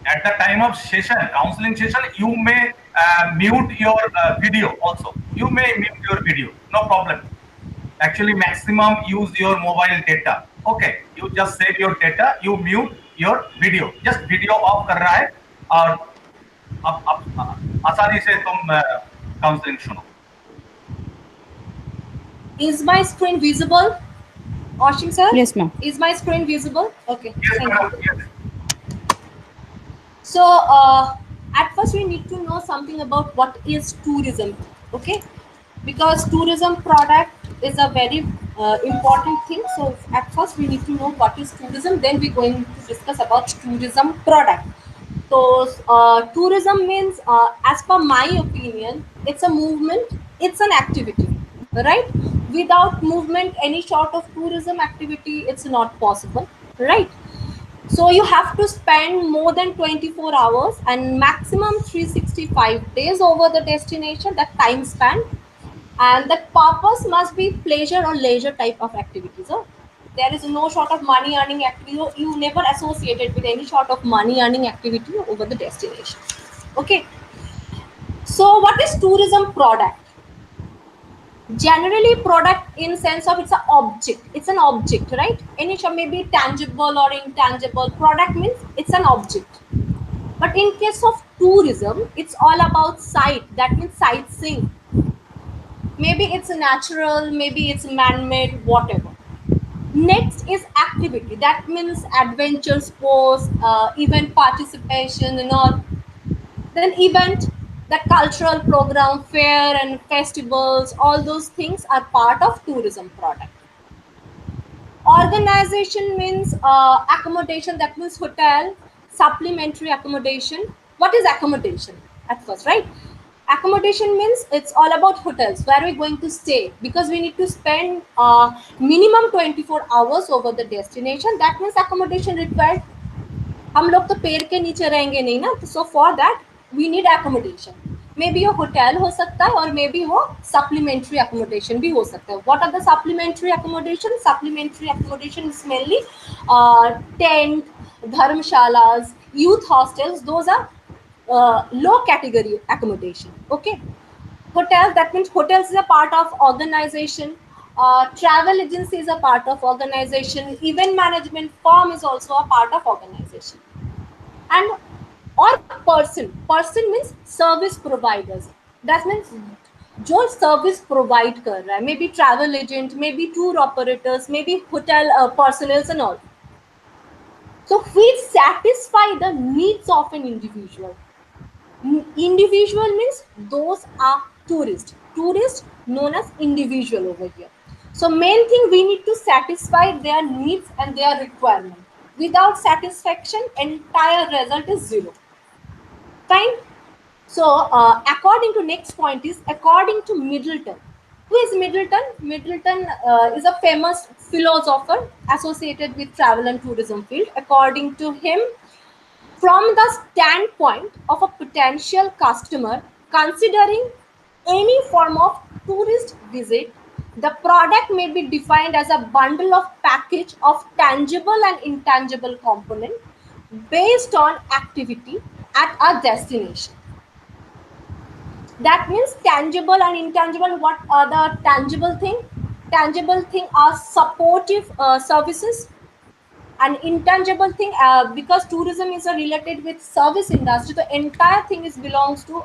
At the time of session, counseling session, you may mute your video also. You may mute your video, no problem. Actually, maximum use your mobile data. Okay, you just save your data, you mute your video, just video off कर रहा है और अब आसानी से तुम counselling सुनो. Is my screen visible? Ashim sir? Yes, ma'am. Is my screen visible? Okay, Yes, thank madam, you. yes. So, at first we need to know something about what is tourism, okay? Because tourism product is a very important thing. So, at first we need to know what is tourism, then we're going to discuss about tourism product. So, tourism means, as per my opinion, it's a movement, it's an activity, right? Without movement, any sort of tourism activity, it's not possible, right? So you have to spend more than 24 hours and maximum 365 days over the destination, that time span. And that purpose must be pleasure or leisure type of activities. There is no sort of money earning activity. You never associated with any sort of money earning activity over the destination. Okay. So what is tourism product? Generally product in sense of it's an object, right? Any may be tangible or intangible. Product means it's an object. But in case of tourism, it's all about sight. That means sightseeing. Maybe it's natural, maybe it's man-made, whatever. Next is activity. That means adventure sports, event participation and all. Then event, the cultural program, fair and festivals, all those things are part of tourism product. Organization means accommodation, that means hotel, supplementary accommodation. What is accommodation at first, right? Accommodation means it's all about hotels, where we're going to stay, because we need to spend minimum 24 hours over the destination. That means accommodation required. हम लोग तो पेड़ के नीचे रहेंगे नहीं ना, so for that we need accommodation. Maybe a hotel हो सकता है और maybe वो supplementary accommodation भी हो सकता है. What are the supplementary accommodation? Supplementary accommodation is mainly tent, dharmshalas, youth hostels. Those are low category accommodation. Okay. Hotels, that means hotels is a part of organization. Travel agency is a part of organization. Event management firm is also a part of organization. And or person means service providers. That means जो service provide कर रहा है, may be travel agent, may be tour operators, may be hotel personals and all. So we satisfy the needs of an individual. Individual means those are tourists. Tourists known as individual over here. So main thing, we need to satisfy their needs and their requirement. Without satisfaction, entire result is zero. Fine. So according to next point is according to Middleton. Who is Middleton? Middleton is a famous philosopher associated with travel and tourism field. According to him, from the standpoint of a potential customer considering any form of tourist visit, the product may be defined as a bundle of package of tangible and intangible component based on activity at a destination. That means tangible and intangible. What are the tangible thing? Tangible thing are supportive services. An intangible thing, because tourism is related with service industry, the entire thing is belongs to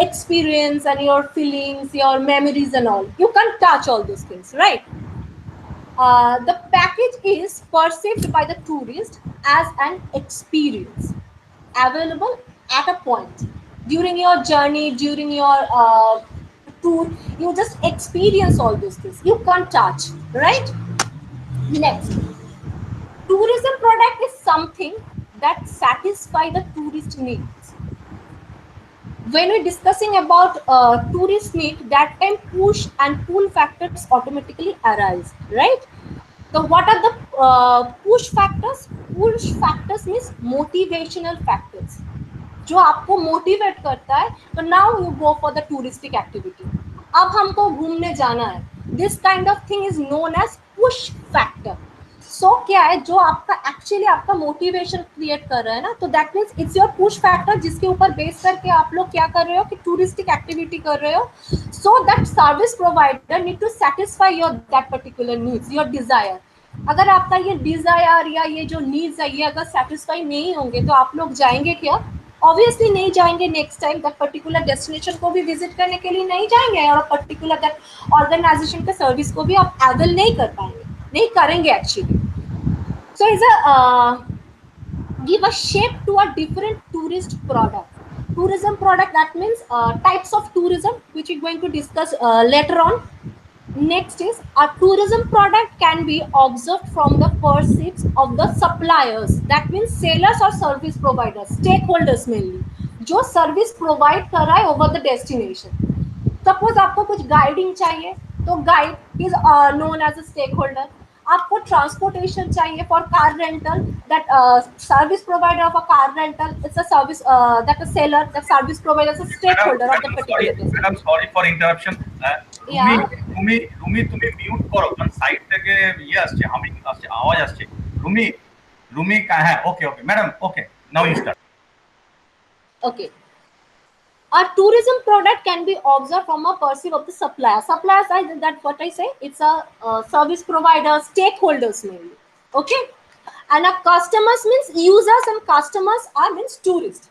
experience and your feelings, your memories and all. You can't touch all those things, right? The package is perceived by the tourist as an experience available at a point during your journey, during your tour. You just experience all those things. You can't touch, right? Next, tourism product is something that satisfy the tourist needs. When we're discussing about tourist need, that time push and pull factors automatically arise, right? So what are the push factors? Push factors means motivational factors. जो आपको motivate करता है, तो now you go for the touristic activity. अब हमको घूमने जाना है. This kind of thing is known as push factor. So क्या है जो आपका एक्चुअली आपका मोटिवेशन क्रिएट कर रहा है ना, तो that means it's your push factor, जिसके ऊपर बेस करके आप लोग क्या कर रहे हो कि टूरिस्टिक एक्टिविटी कर रहे हो. So that service provider need to satisfy your that particular needs, your desire. अगर आपका ये डिजायर या ये जो नीड्स है ये अगर सेटिस्फाई नहीं होंगे तो आप लोग जाएंगे क्या? ऑब्वियसली नहीं जाएंगे. Next time that particular destination को भी विजिट करने के लिए नहीं जाएंगे, और पर्टिकुलर दैट ऑर्गेनाइजेशन के सर्विस को भी आप अवेल नहीं कर पाएंगे, नहीं करेंगे actually. So it's give a shape to a different tourist product. Tourism product, that means types of tourism, which we're going to discuss later on. Next is a tourism product can be observed from the perceipts of the suppliers. That means sellers or service providers, stakeholders mainly, जो service provide कर रहा है over the destination. Suppose आपको कुछ guiding चाहिए तो guide is known as a stake holder. आपको transportation चाहिए for car rental, that service provider of a car rental it's a service, that a seller, that service provider is a stake holder of the particular. Madam sorry for interruption. Rumi Rumi Rumi তুমি mute করো, কারণ side থেকে ইয়ে আসছে, humming আসছে, আওয়াজ আসছে. রুমি রুমি হ্যাঁ, okay okay madam, okay now you start. Okay. A tourism product can be observed from a perceive of the supplier. Suppliers, that's what I say. It's a service provider, stakeholders mainly. Okay. And a customers means users, and customers are means tourists.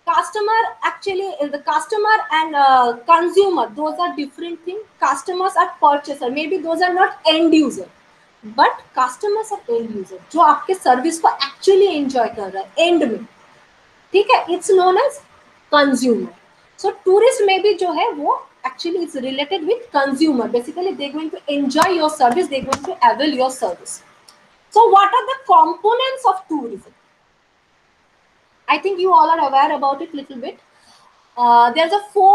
Customer actually is the customer and consumer. Those are different things. Customers are purchaser. Maybe those are not end user, but customers are end user. जो आपके service को actually enjoy कर रहा है end में. ठीक है. It's known as consumer. So tourist में भी जो है वो actually it's related with consumer. Basically they're going to enjoy your service, they're going to avail your service. So what are the components of tourism? I think you all are aware about it little bit. There's a 4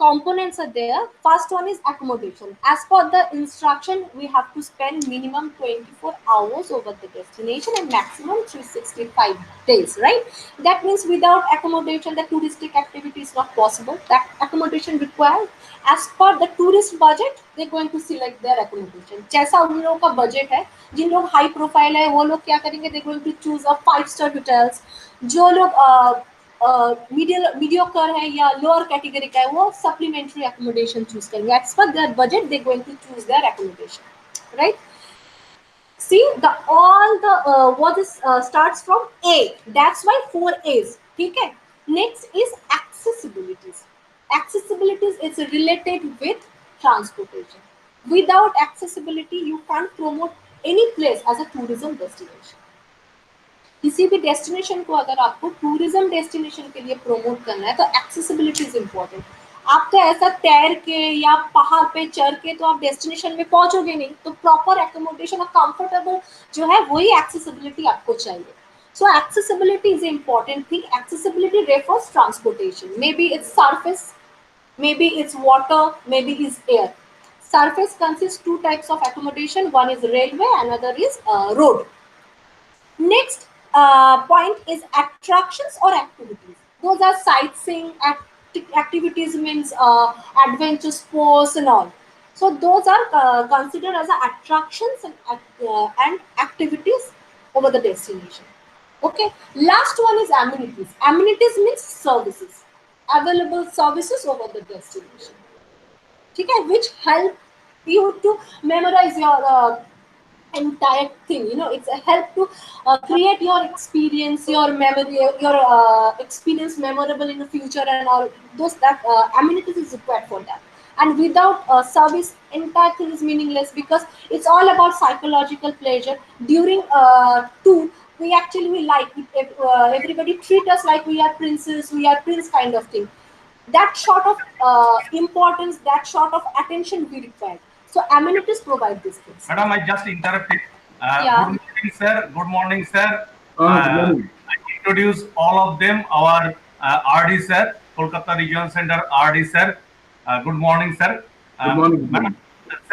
components are there. First one is accommodation. As per the instruction, we have to spend minimum 24 hours over the destination and maximum 365 days, right? That means without accommodation, the touristic activity is not possible. That accommodation required. As per the tourist budget, they're going to select their accommodation. जैसा उन लोगों का budget है, जिन लोग high profile है, वो लोग क्या करेंगे? They're going to choose a 5-star hotels. जो लोग मीडियोकर है या लोअर कैटेगरी का है, वो सप्लीमेंट्री एकोमोडेशन चूज करेंगे. As per their budget they going to choose their accommodation, right? See the all the what is starts from A, that's why 4 A's. ठीक है. Next is accessibilities. Accessibilities is related with transportation. Without accessibility, you can't promote any place as a tourism destination. किसी भी destination को अगर आपको tourism destination के लिए promote करना है तो एक्सेसिबिलिटी इज इम्पोर्टेंट. आप तो ऐसा तैर के या पहाड़ पे चढ़ के तो आप डेस्टिनेशन में पहुंचोगे नहीं. तो प्रॉपर एकोमोडेशन और कंफर्टेबल जो है वही एक्सेसिबिलिटी आपको चाहिए. So accessibility is an important thing. Accessibility refers transportation. Maybe it's surface, maybe it's water, maybe it's air. Surface consists 2 types of accommodation. One is railway, another is road. Next point is attractions or activities. Those are sightseeing activities, means adventure sports and all. So those are considered as attractions and activities over the destination. Okay. Last one is amenities. Amenities means services, available services over the destination. Okay, which help you to memorize your entire thing. You know, it's a help to create your experience, your memory, your experience memorable in the future, and all those that amenities is required for that. And without service, entire thing is meaningless, because it's all about psychological pleasure. During tour, we like everybody treat us like we are princes, we are prince kind of thing. That sort of importance, that sort of attention we require. So amenities provide these things. Madam, I just interrupted. Yeah. Good morning, sir. Good morning, sir. I introduce all of them. Our RD, sir, Kolkata Region Center RD, sir. Good morning, sir. Good morning, Madam.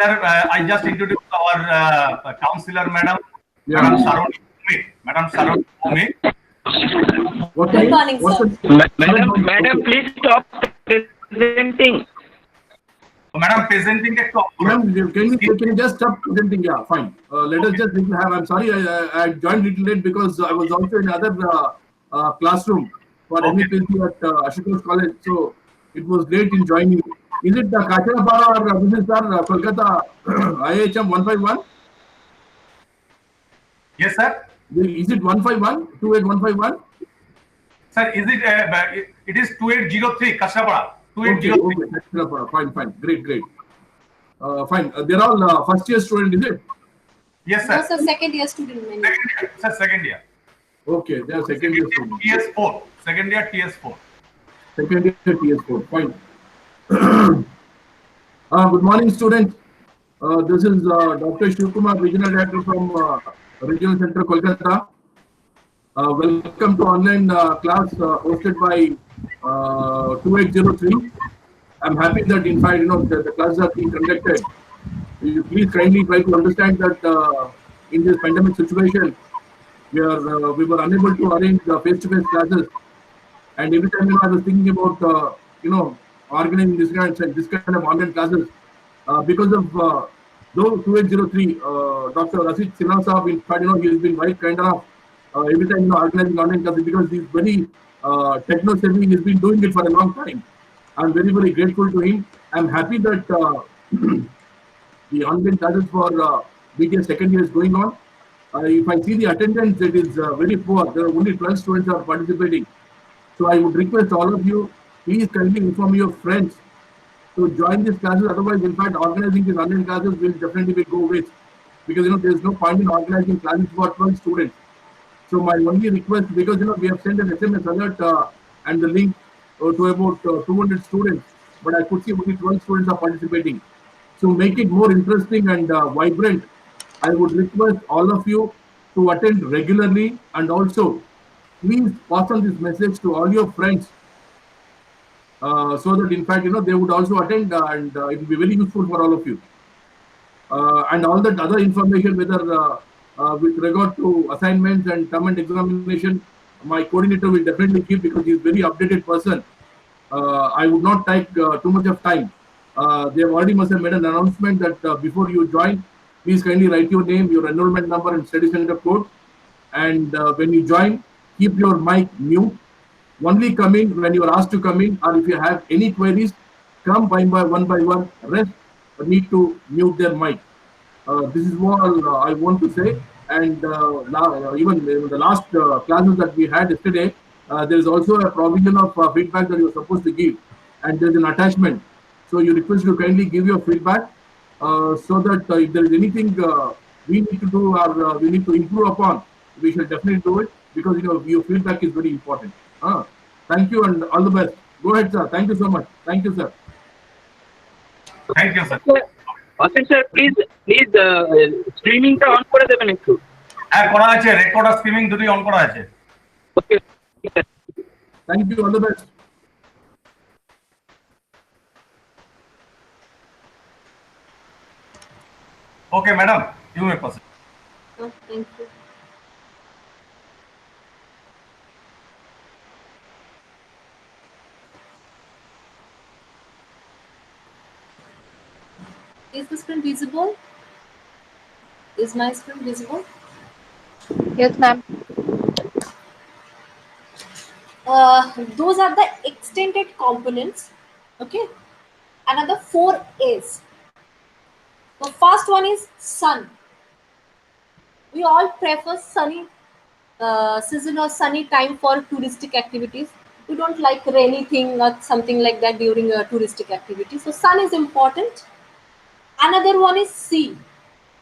Sir, I just introduced our counselor, madam. Yeah. Madam Saroni. Madam Saroni. Good morning, sir. Madam, please stop presenting. Madam, presenting it to Ma'am, can you just stop presenting? Yeah, fine. Let us just have. I'm sorry, I joined little late because I was also in other classroom for Okay. MEPC at Ashutosh College, so it was late in joining. Is it Kacharapara or this is Kolkata IHM 151? Yes, sir. Is it 151? 28151? Sir, is it? It is 2803 Kashrapara. Okay, 2803. okay, Kacharapara. Fine, great. Fine. They're all first year student, is it? Yes, No, sir. sir, second year student. Many. Second year. Sir, second year. Okay, they are second year students. TS4. Second year TS4. Second year TS4. Fine. Good morning, students. This is Dr. Shivkumar, Regional Director from Regional Center, Kolkata. Welcome to online class hosted by 2803. I'm happy that, in fact, the classes are being conducted. You please kindly try to understand that in this pandemic situation, we were unable to arrange face-to-face classes. And every time, I was thinking about, organizing this kind of online classes because of though 2803, Dr. Rasid Sinha Saab, in fact, he has been quite kind enough every time, organizing online classes because he's very techno-savvy. He's been doing it for a long time. I'm very, very grateful to him. I'm happy that the online classes for BTS second year is going on. If I see the attendance, it is very poor. There are only 12 students are participating. So I would request all of you, please kindly inform your friends to join these classes. Otherwise, in fact, organizing these online classes will definitely go waste because there is no point in organizing classes for 12 students. So my only request, because we have sent an SMS alert and the link to about 200 students, but I could see only 12 students are participating. So make it more interesting and vibrant. I would request all of you to attend regularly and also please pass on this message to all your friends so that, in fact, they would also attend and it will be very useful for all of you. And all that other information, whether with regard to assignments and term and examination, my coordinator will definitely give because he is a very updated person. I would not take too much of time. They have already must have made an announcement that before you join, please kindly write your name, your enrollment number, and study center code. And when you join, keep your mic mute. Only come in when you are asked to come in, or if you have any queries, come one by one. Rest need to mute their mic. This is what I want to say. And even the last classes that we had yesterday, there is also a provision of feedback that you are supposed to give, and there is an attachment. So you request to kindly give your feedback so that if there is anything we need to do or we need to improve upon, we shall definitely do it because your feedback is very important. Thank you and all the best. Go ahead, sir. Thank you so much. Thank you, sir. Thank you, sir. Okay, sir, please streaming টা on করে দেবেন একটু। হ্যাঁ, করা আছে, record আর streaming দুটোই on করা আছে। ওকে, Thank you, all the best. Okay, madam, you may proceed. Oh, thank you. Is the screen visible? Is my screen visible? Yes, ma'am. Those are the extended components. Okay. Another 4 A's. The first one is sun. We all prefer sunny season or sunny time for touristic activities. We don't like rainy thing or something like that during a touristic activity. So sun is important. Another one is sea.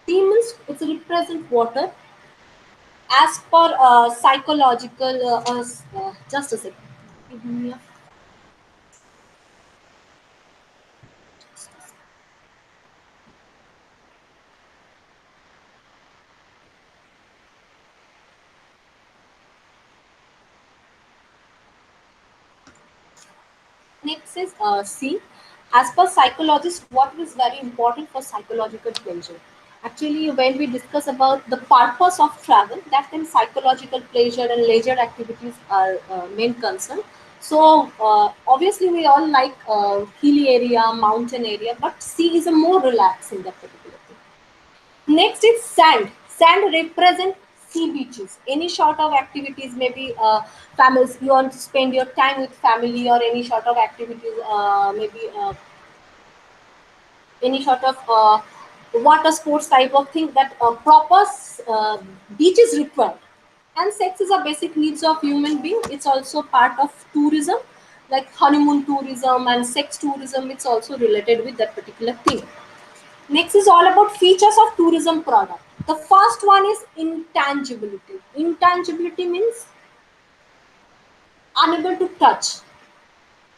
Sea means it's represent water. As per psychological, just a second. Give me a next is C. As per psychologists, what is very important for psychological pleasure? Actually, when we discuss about the purpose of travel, that then psychological pleasure and leisure activities are main concern. So obviously we all like hilly area, mountain area, but sea is a more relaxing that particular thing. Next is sand. Sand represent sea beaches. Any sort of activities, maybe families, you want to spend your time with family, or any sort of activities, maybe any sort of water sports type of thing, that proper beach is required. And sex is a basic needs of human being. It's also part of tourism, like honeymoon tourism and sex tourism. It's also related with that particular thing. Next is all about features of tourism product. The first one is intangibility. Intangibility means unable to touch.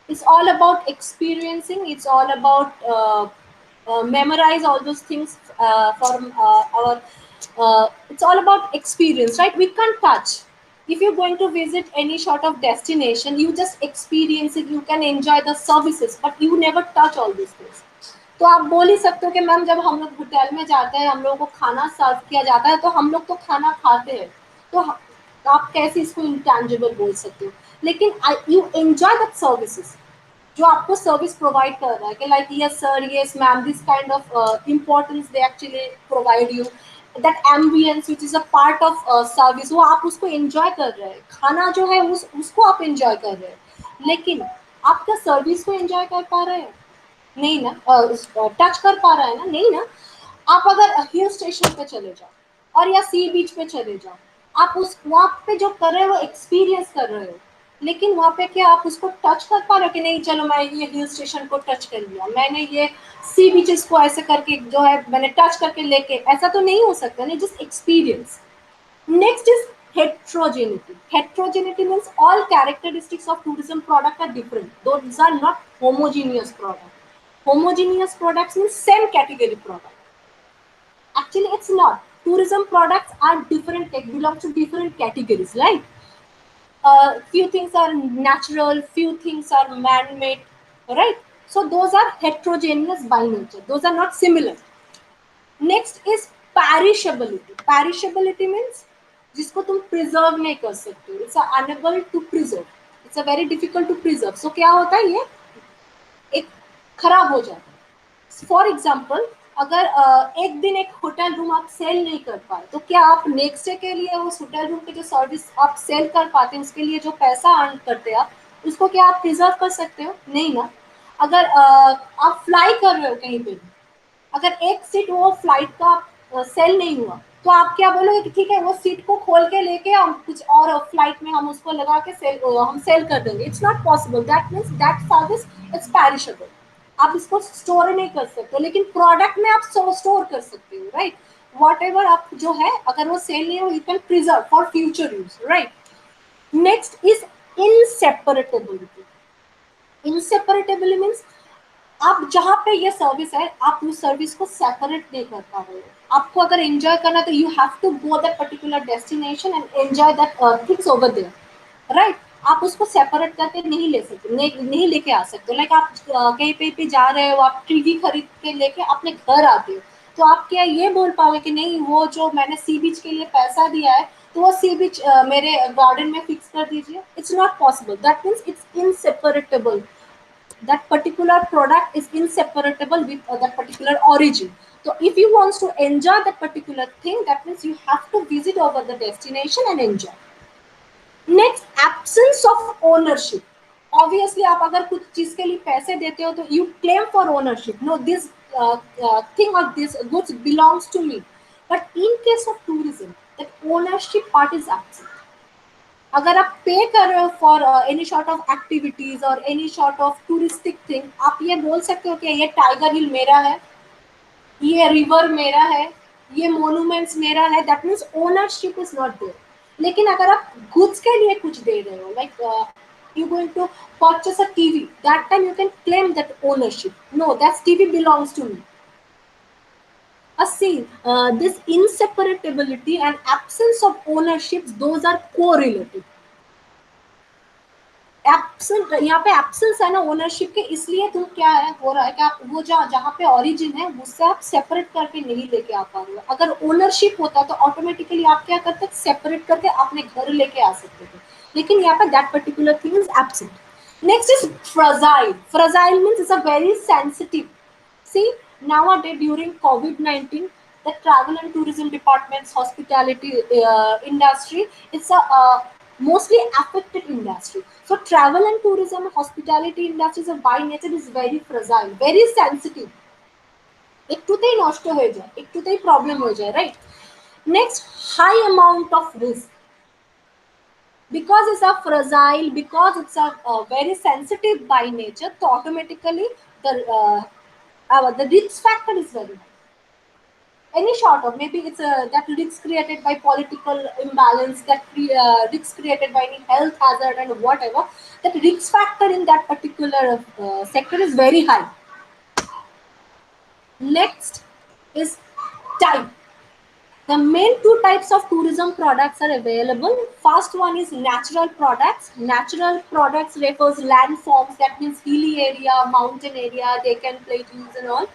It's all about experiencing. It's all about memorize all those things from our. It's all about experience, right? We can't touch. If you're going to visit any sort of destination, you just experience it. You can enjoy the services, but you never touch all these things. तो आप बोल ही सकते हो कि ma'am जब हम लोग hotel में जाते हैं, हम लोगों को खाना सर्व किया जाता है, तो हम लोग तो खाना खाते हैं, तो आप कैसे इसको इंटेंजिबल बोल सकते हो? लेकिन यू एंजॉय दैट सर्विसेज जो आपको सर्विस प्रोवाइड कर रहा है, कि like yes sir, yes ma'am, this kind of importance they actually provide you, that ambience which is a part of service, वो आप उसको एंजॉय कर रहे हैं। खाना जो है उसको आप एंजॉय कर रहे हैं, लेकिन आप क्या सर्विस को एंजॉय कर पा रहे हैं? नहीं ना। टच कर पा रहा है ना? नहीं ना। आप अगर हिल स्टेशन पे चले जाओ और या सी बीच पे चले जाओ, आप उस वहाँ पे जो कर रहे हो वो एक्सपीरियंस कर रहे हो, लेकिन वहाँ पे क्या आप उसको टच कर पा रहे हो कि नहीं? चलो मैं ये हिल स्टेशन को टच कर लिया, मैंने ये सी बीचेस को ऐसे करके जो है मैंने टच करके लेके, ऐसा तो नहीं हो सकता ना, just experience. Next is heterogeneity. Heterogeneity means all characteristics of tourism product are different. Those are not homogeneous product. Homogeneous products means same category product. Actually, it's not. Tourism products are different, belong to different categories, right? Few things are natural, few things are man-made, right? So those are heterogeneous by nature. Those are not similar. Next is perishability. Perishability means जिसको तुम preserve नहीं कर सकते, it's unable to preserve, it's a very difficult to preserve. So क्या होता है, ये एक खराब हो जाता है। फॉर एग्जाम्पल, अगर एक दिन एक होटल रूम आप सेल नहीं कर पाए, तो क्या आप नेक्स्ट डे के लिए उस होटल रूम के जो सर्विस आप सेल कर पाते हैं, उसके लिए जो पैसा अर्न करते हैं आप, उसको क्या आप प्रिजर्व कर सकते हो? नहीं ना। अगर आप फ्लाई कर रहे हो कहीं पे, अगर एक सीट वो फ्लाइट का सेल नहीं हुआ, तो आप क्या बोलोगे कि ठीक है वो सीट को खोल के लेके हम कुछ और फ्लाइट में हम उसको लगा के हम सेल कर देंगे? It's not possible. That means that service it's perishable. आप इसको स्टोर नहीं कर सकते, लेकिन प्रोडक्ट में आप स्टोर कर सकते हो, राइट? वॉट एवर आप जो है, अगर वो सेल नहीं हो, you can preserve for future use, right? Next is inseparability. Inseparability means आप जहाँ पे ये सर्विस है, आप उस सर्विस को सेपरेट नहीं कर पा रहे हो। आपको अगर एंजॉय करना, तो you have to go that particular destination and enjoy that things over there, right? आप उसको सेपरेट करके नहीं ले सकते, नहीं लेके आ सकते। लाइक आप कहीं पे जा रहे हो, आप टीवी खरीद के लेके अपने घर आते हो, तो आप क्या ये बोल पाओगे कि नहीं, वो जो मैंने सी बीच के लिए पैसा दिया है, तो वो सी बीच मेरे गार्डन में फिक्स कर दीजिए? It's not possible. That means it's inseparable. That particular product is inseparable with that particular origin. So if you want to enjoy that particular thing, that means you have to visit over the destination and enjoy. Next, absence of ownership. Obviously आप अगर कुछ चीज के लिए पैसे देते हो, तो you claim for ownership. No, this thing or this goods belongs to me. But in case of tourism, that ownership part is absent. अगर आप पे कर रहे हो for any sort of activities और any sort of touristic thing, आप ये बोल सकते हो कि ये टाइगर हिल मेरा है, ये रिवर मेरा है, ये मोन्यूमेंट्स मेरा है। That means ownership is not there. लेकिन अगर आप गुड्स के लिए कुछ दे रहे हो, like you going to purchase a TV, that time you can claim that ownership. No, that TV belongs to me. See, this inseparability and absence of ownership, those are correlated. Absent, यहाँ पे absence है ना ownership के, इसलिए तुम क्या है हो रहा है कि आप वो जहाँ पे ओरिजिन है उससे आप सेपरेट करके नहीं लेके आ पा रहे हो। अगर ओनरशिप होता तो ऑटोमेटिकली आप क्या करते, सेपरेट करके अपने घर लेके आ सकते थे, लेकिन यहाँ पे that particular thing is absent. Next is fragile. Fragile means it's a very sensitive. See, nowadays during COVID-19, the travel and tourism departments, hospitality industry, it's a mostly affected industry. So travel and tourism, hospitality industries by nature is very fragile, very sensitive. একটুতেই নষ্ট হয়ে যায়, একটুতেই problem হয়ে যায়, right? Next, high amount of risk. Because it's a fragile, because it's a very sensitive by nature, so automatically the risk factor is very high. Any sort of, maybe it's that risk created by political imbalance, that risk created by any health hazard and whatever, that risk factor in that particular sector is very high. Next is type. The main two types of tourism products are available. First one is natural products. Natural products refers landforms, that means hilly area, mountain area, they can plateaus and all.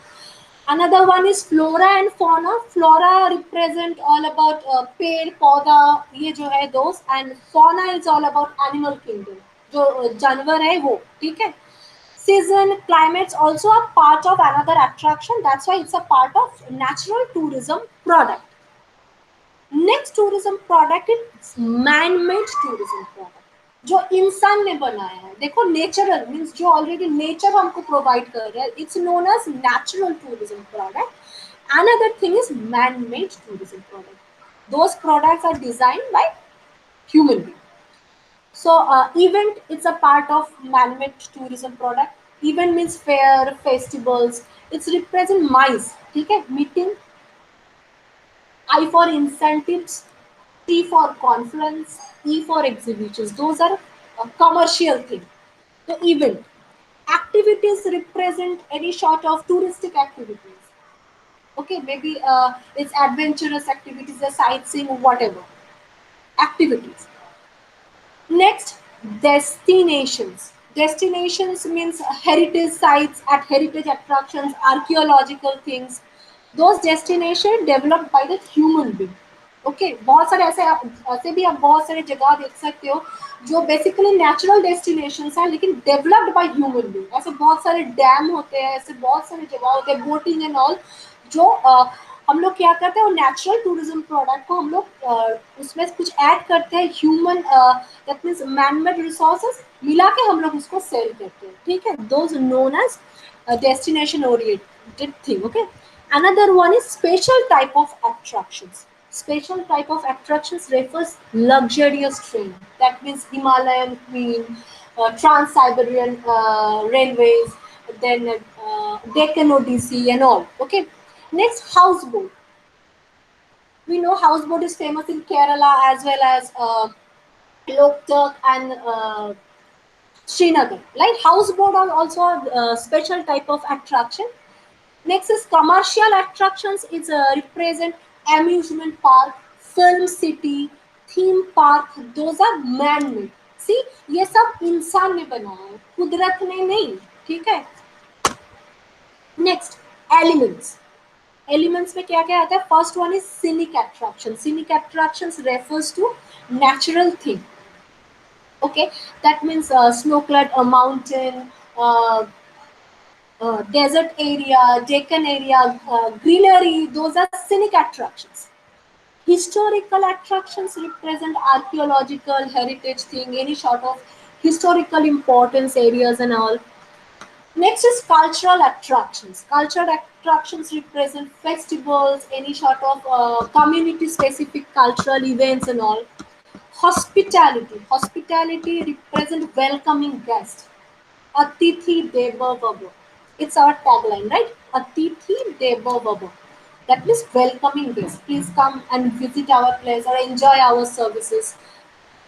Another one is flora and fauna. Flora represent all about पेड़ पौधा ये जो है those, and fauna is all about animal kingdom, जो जानवर है वो, ठीक है. Season, climates also are part of another attraction. That's why it's a part of natural tourism product. Next tourism product is man made tourism product, जो इंसान ने बनाया है. देखो नेचुरल मींस जो ऑलरेडी नेचर हमको प्रोवाइड कर रहा है, it's known as natural tourism product. Another thing is man made tourism product. Those products are designed by human being. So event, it's a part of man-made tourism product. Event means fair, festivals. It's represent mice, ठीक है, meeting. I for incentives, T for conference, E for exhibitions. Those are commercial things. The event. Activities represent any sort of touristic activities. Okay, maybe it's adventurous activities, a sightseeing, whatever. Activities. Next, destinations. Destinations means heritage sites, at heritage attractions, archaeological things. Those destinations developed by the human being. Okay बहुत सारे ऐसे भी आप बहुत सारे जगह देख सकते हो जो बेसिकली नेचुरल डेस्टिनेशंस हैं लेकिन डेवलप्ड बाय ह्यूमन बीइंग. ऐसे बहुत सारे डैम होते हैं, ऐसे बहुत सारे जगह होते हैं, बोटिंग एंड ऑल, जो हम लोग क्या करते हैं, वो नेचुरल टूरिज्म प्रोडक्ट को हम लोग उसमें कुछ ऐड करते हैं, human that means man-made resources मिला के हम लोग उसको सेल करते हैं, ठीक है. Those known as destination oriented thing. Okay, another one is special type of attractions. Special type of attractions refers luxurious train, that means Himalayan Queen, Trans-Siberian railways, then Deccan Odyssey and all. Okay, next, houseboat. We know houseboat is famous in Kerala as well as Loktak and Srinagar. Like houseboat are also a special type of attraction. Next is commercial attractions. It's represent amusement park, film city, theme park. Those are man-made. See, ये सब इंसान ने बनाया है, कुदरत ने नहीं, ठीक है. Next, elements. Elements में क्या क्या आता है? First one is scenic attraction. Scenic attractions refers to natural thing. Okay, that means snow-clad mountain, desert area, Deccan area, greenery. Those are scenic attractions. Historical attractions represent archaeological heritage thing, any sort of historical importance areas and all. Next is cultural attractions. Cultural attractions represent festivals, any sort of community specific cultural events and all. Hospitality. Hospitality represent welcoming guests. Atithi Deva Bhava. It's our tagline, right? Atithi Deva Bhava. That means welcoming guests. Please come and visit our place or enjoy our services.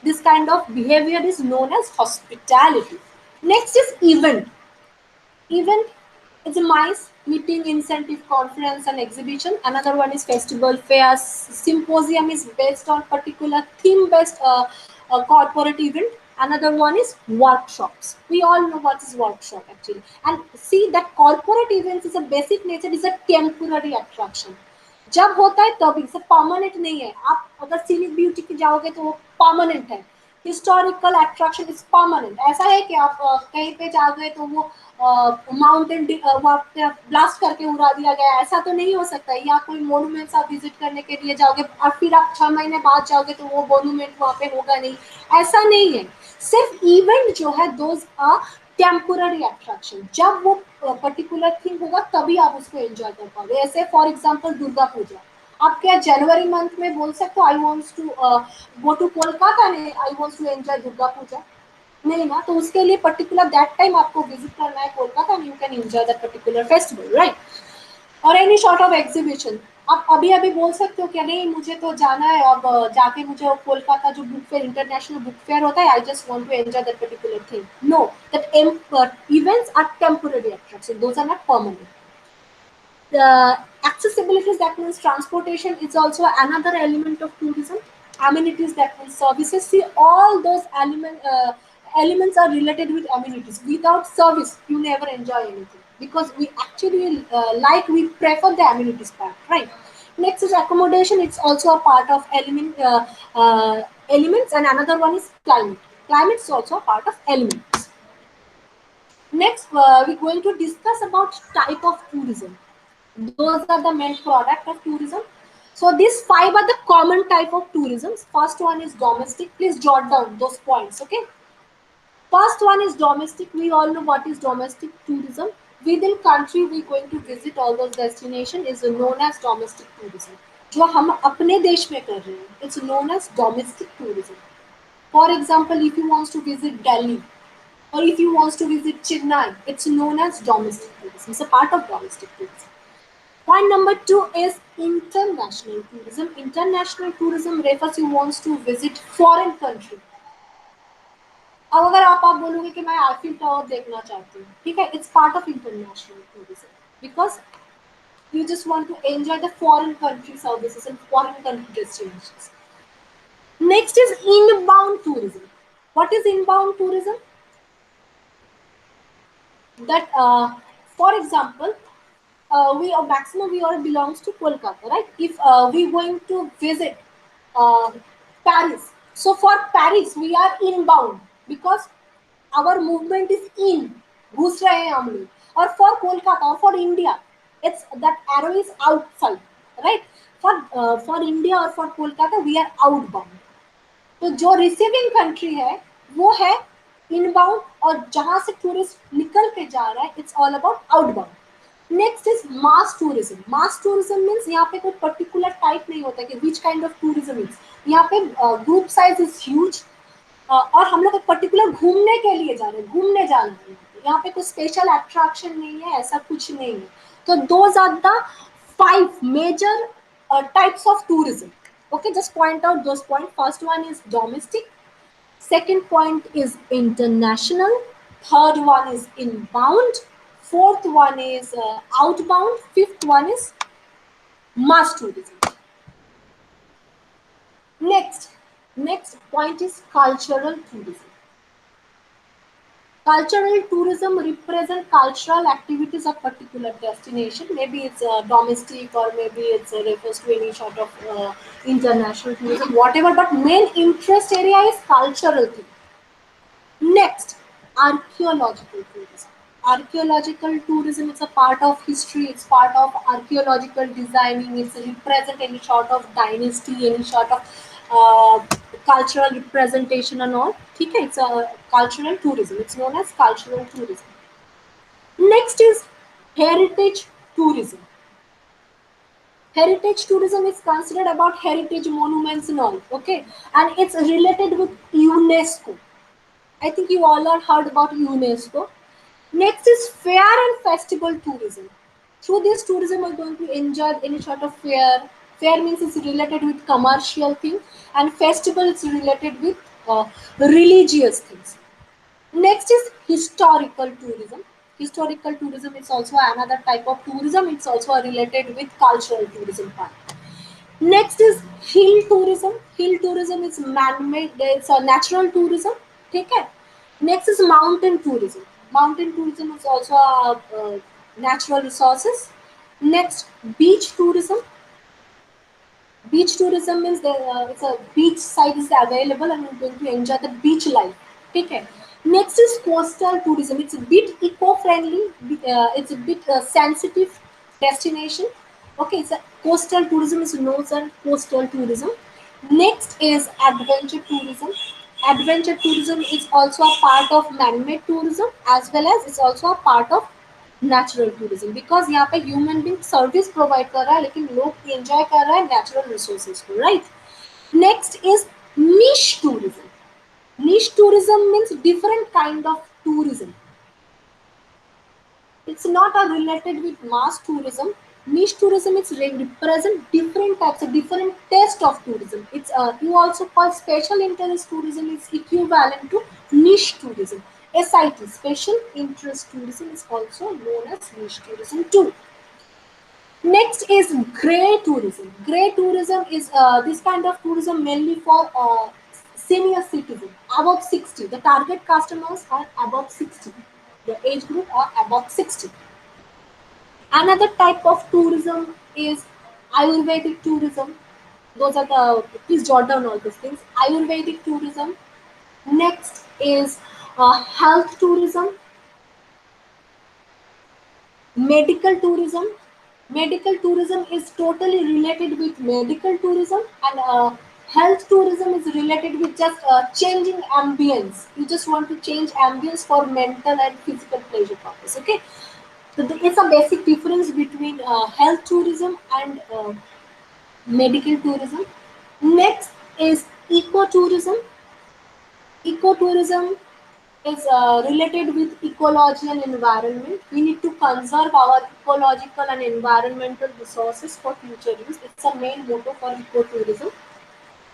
This kind of behavior is known as hospitality. Next is event. Event is a MICE, meeting, incentive, conference and exhibition. Another one is festival, fairs. Symposium is based on particular theme based corporate event. Another one is workshops. We all know what is workshop actually. And see that corporate events is a basic nature, is a temporary attraction. जब होता है तभी, से permanent नहीं है. आप अगर scenic beauty की जाओगे तो वो परमानेंट है. Historical attraction is permanent. ऐसा है कि आप कहीं पे जा गए तो वो माउंटेन वहाँ पे ब्लास्ट करके उड़ा दिया गया, ऐसा तो नहीं हो सकता। या कोई मोन्यूमेंट्स आप विजिट करने के लिए जाओगे और फिर आप 6 महीने बाद जाओगे तो वो मोन्यूमेंट वहाँ पे होगा नहीं, ऐसा नहीं है। सिर्फ इवेंट जो है दोज आर टेम्पोररी अट्रैक्शन, जब वो पर्टिकुलर थिंग होगा तभी आप उसको एंजॉय कर पाओगे। ऐसे फॉर एग्जाम्पल दुर्गा पूजा, आप क्या जनवरी मंथ में बोल सकते हो I wants to go to Kolkata, नहीं I wants to enjoy Durga Puja, नहीं ना। तो उसके लिए पर्टिकुलर दैट टाइम आपको विजिट करना है Kolkata and you can enjoy that particular festival, right. और एनी सॉर्ट ऑफ एग्जीबिशन, आप अभी अभी बोल सकते हो कि नहीं मुझे तो जाना है, अब जाके मुझे कोलकाता जो book fair, international book fair होता है, I just want to enjoy that particular thing. No, that events are temporary attraction, those are not permanent. Accessibility, that means transportation, is also another element of tourism. Amenities, that means services. See, all those elements are related with amenities. Without service you never enjoy anything, because we actually we prefer the amenities part, right? Next is accommodation. It's also a part of elements, and another one is climate. Climate is also a part of elements. Next, we're going to discuss about type of tourism. Those are the main product of tourism. So these 5 are the common type of tourism. First one is domestic. Please jot down those points, okay? First one is domestic. We all know what is domestic tourism. Within country we going to visit all those destination is known as domestic tourism. जो हम अपने देश में कर रहे हैं, it's known as domestic tourism. For example, if you want to visit Delhi or if you want to visit Chennai, it's known as domestic tourism. It's a part of domestic tourism. Point number 2 is international tourism. International tourism refers you wants to visit foreign country. अब अगर आप बोलोगे कि मैं Eiffel tower देखना चाहती हूँ, ठीक है, it's part of international tourism, because you just want to enjoy the foreign country services and foreign country destinations. Next is inbound tourism. What is inbound tourism? That for example, we maximum we all belongs to Kolkata, right? If we going to visit uh, Paris, so for Paris we are inbound because our movement is in, घुस रहे हैं हम लोग. और for Kolkata or for India, it's that arrow is outside, right? For India or for Kolkata we are outbound. तो जो receiving country है वो है इनबाउंड, और जहां से टूरिस्ट निकल के जा रहा है it's all about outbound. Next is mass tourism. Mass tourism means यहाँ पे कोई पर्टिकुलर टाइप नहीं होता कि which kind of tourism is. यहाँ पे ग्रुप साइज इज ह्यूज, और हम लोग एक पर्टिकुलर घूमने के लिए जा रहे हैं, घूमने जाना है. यहाँ पे कोई स्पेशल अट्रैक्शन नहीं है, ऐसा कुछ नहीं है. तो those are the 5 major types of tourism. Okay, just point out those points. First one is domestic, second point is international, third one is inbound, fourth one is outbound, fifth one is mass tourism. Next point is cultural tourism. Cultural tourism represent cultural activities of particular destination. Maybe it's domestic or maybe it's refers to any sort of international tourism, whatever. But main interest area is cultural thing. Next, archaeological tourism. Archaeological tourism is a part of history. It's part of archaeological designing. It's represent any sort of dynasty, any sort of cultural representation and all. Okay, it's a cultural tourism. It's known as cultural tourism. Next is heritage tourism. Heritage tourism is considered about heritage monuments and all. Okay, and it's related with UNESCO. I think you all have heard about UNESCO. Next is fair and festival tourism. Through this tourism, we're going to enjoy any sort of fair. Fair means it's related with commercial thing, and festival is related with religious things. Next is historical tourism. Historical tourism is also another type of tourism. It's also related with cultural tourism part. Next is hill tourism. Hill tourism is man-made. It's a natural tourism. Okay. Next is mountain tourism. Mountain tourism is also natural resources. Next, beach tourism. Beach tourism means it's a beach side is available and you're going to enjoy the beach life. Okay. Next is coastal tourism. It's a bit eco-friendly. It's a bit sensitive destination. Okay, it's a coastal tourism is known as coastal tourism. Next is adventure tourism. Adventure tourism is also a part of man-made tourism as well as it's also a part of natural tourism because यहाँ पे human being service provide कर रहा है लेकिन लोग enjoy कर रहे हैं नेचुरल रिसोर्सेज को right next is niche tourism. Niche tourism means different kind of tourism. It's not a related with mass tourism. Niche tourism is represent different types of different taste of tourism. It's you also call special interest tourism is equivalent to niche tourism. SIT, special interest tourism, is also known as niche tourism too. Next is grey tourism. Grey tourism is this kind of tourism mainly for senior citizen above 60. The target customers are above 60. The age group are above 60. Another type of tourism is Ayurvedic tourism. Those are the, please jot down all these things. Ayurvedic tourism. Next is health tourism, medical tourism. Medical tourism is totally related with medical tourism, and health tourism is related with just changing ambience. You just want to change ambience for mental and physical pleasure purpose. Okay, so it's a basic difference between health tourism and medical tourism. Next is ecotourism. Ecotourism is related with ecology and environment. We need to conserve our ecological and environmental resources for future use. It's a main motto for ecotourism.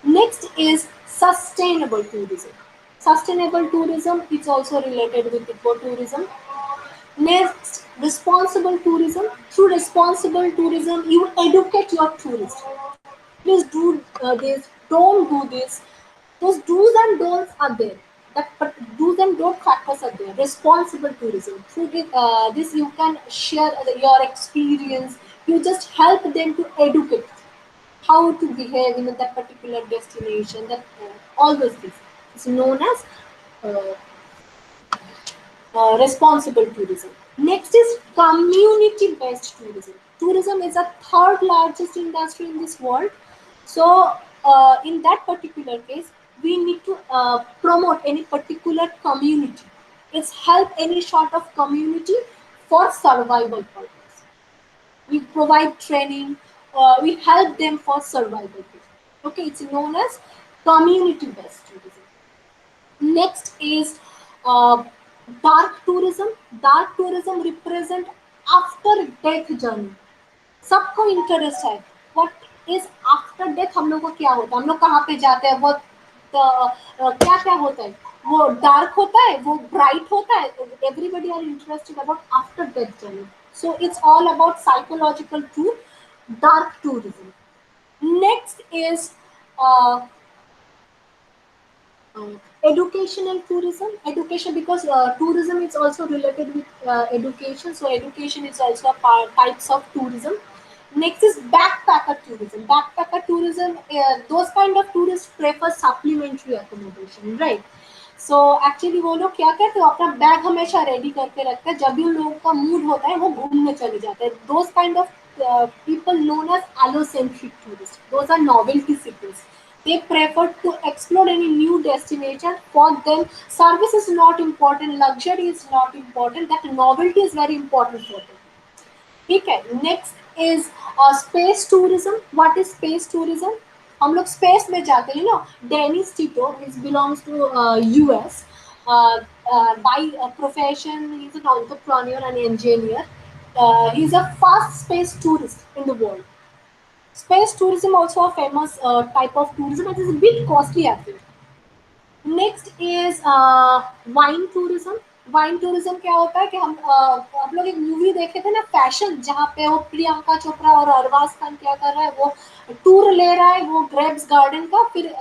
Next is sustainable tourism. Sustainable tourism is also related with ecotourism. Next, responsible tourism. Through responsible tourism, you educate your tourists. Please do this, don't do this. Those do's and don'ts are there. But do's and don't factors are there. Responsible tourism. Through this you can share your experience. You just help them to educate how to behave in that particular destination. That all those things. It's known as uh, responsible tourism. Next is community-based tourism. Tourism is the third largest industry in this world. So, in that particular case, we need to promote any particular community. It's help any sort of community for survival purpose. We provide training. We help them for survival. Okay, it's known as community-based tourism. Next is uh, dark tourism. Dark tourism represent after death journey. सबको interest है what is after death हम लोग को क्या होता है हम लोग कहाँ पे जाते हैं वो क्या क्या होता है वो डार्क होता है वो ब्राइट होता है everybody are interested about after death journey so it's all about psychological to dark tourism. Next is educational tourism. Education because tourism is also related with education. So education is also a types of tourism. Next is backpacker tourism. Backpacker tourism, those kind of tourists prefer supplementary accommodation, right? So actually वो लोग क्या करते हैं अपना bag हमेशा ready करके रखते हैं जब भी उन लोगों का मूड होता है वो घूमने चले जाते हैं those kind of people known as allocentric tourists. Those are novelty seekers. They prefer to explore any new destination. For them, service is not important, luxury is not important. That novelty is very important for them. Okay. Next is space tourism. What is space tourism? हम लोग space में जाते हैं ना Dennis Tito is belongs to US by profession he is an entrepreneur and engineer he is a fast space tourist in the world. Space tourism also a famous type of tourism. It is a bit costly actually. Next is wine tourism. Wine tourism क्या होता है कि हम लोग एक movie देखे थे ना फैशन जहाँ पे वो प्रियंका चोपड़ा और अरबाज खान क्या कर रहा है वो टूर ले रहा है वो ग्रेप्स गार्डन का फिर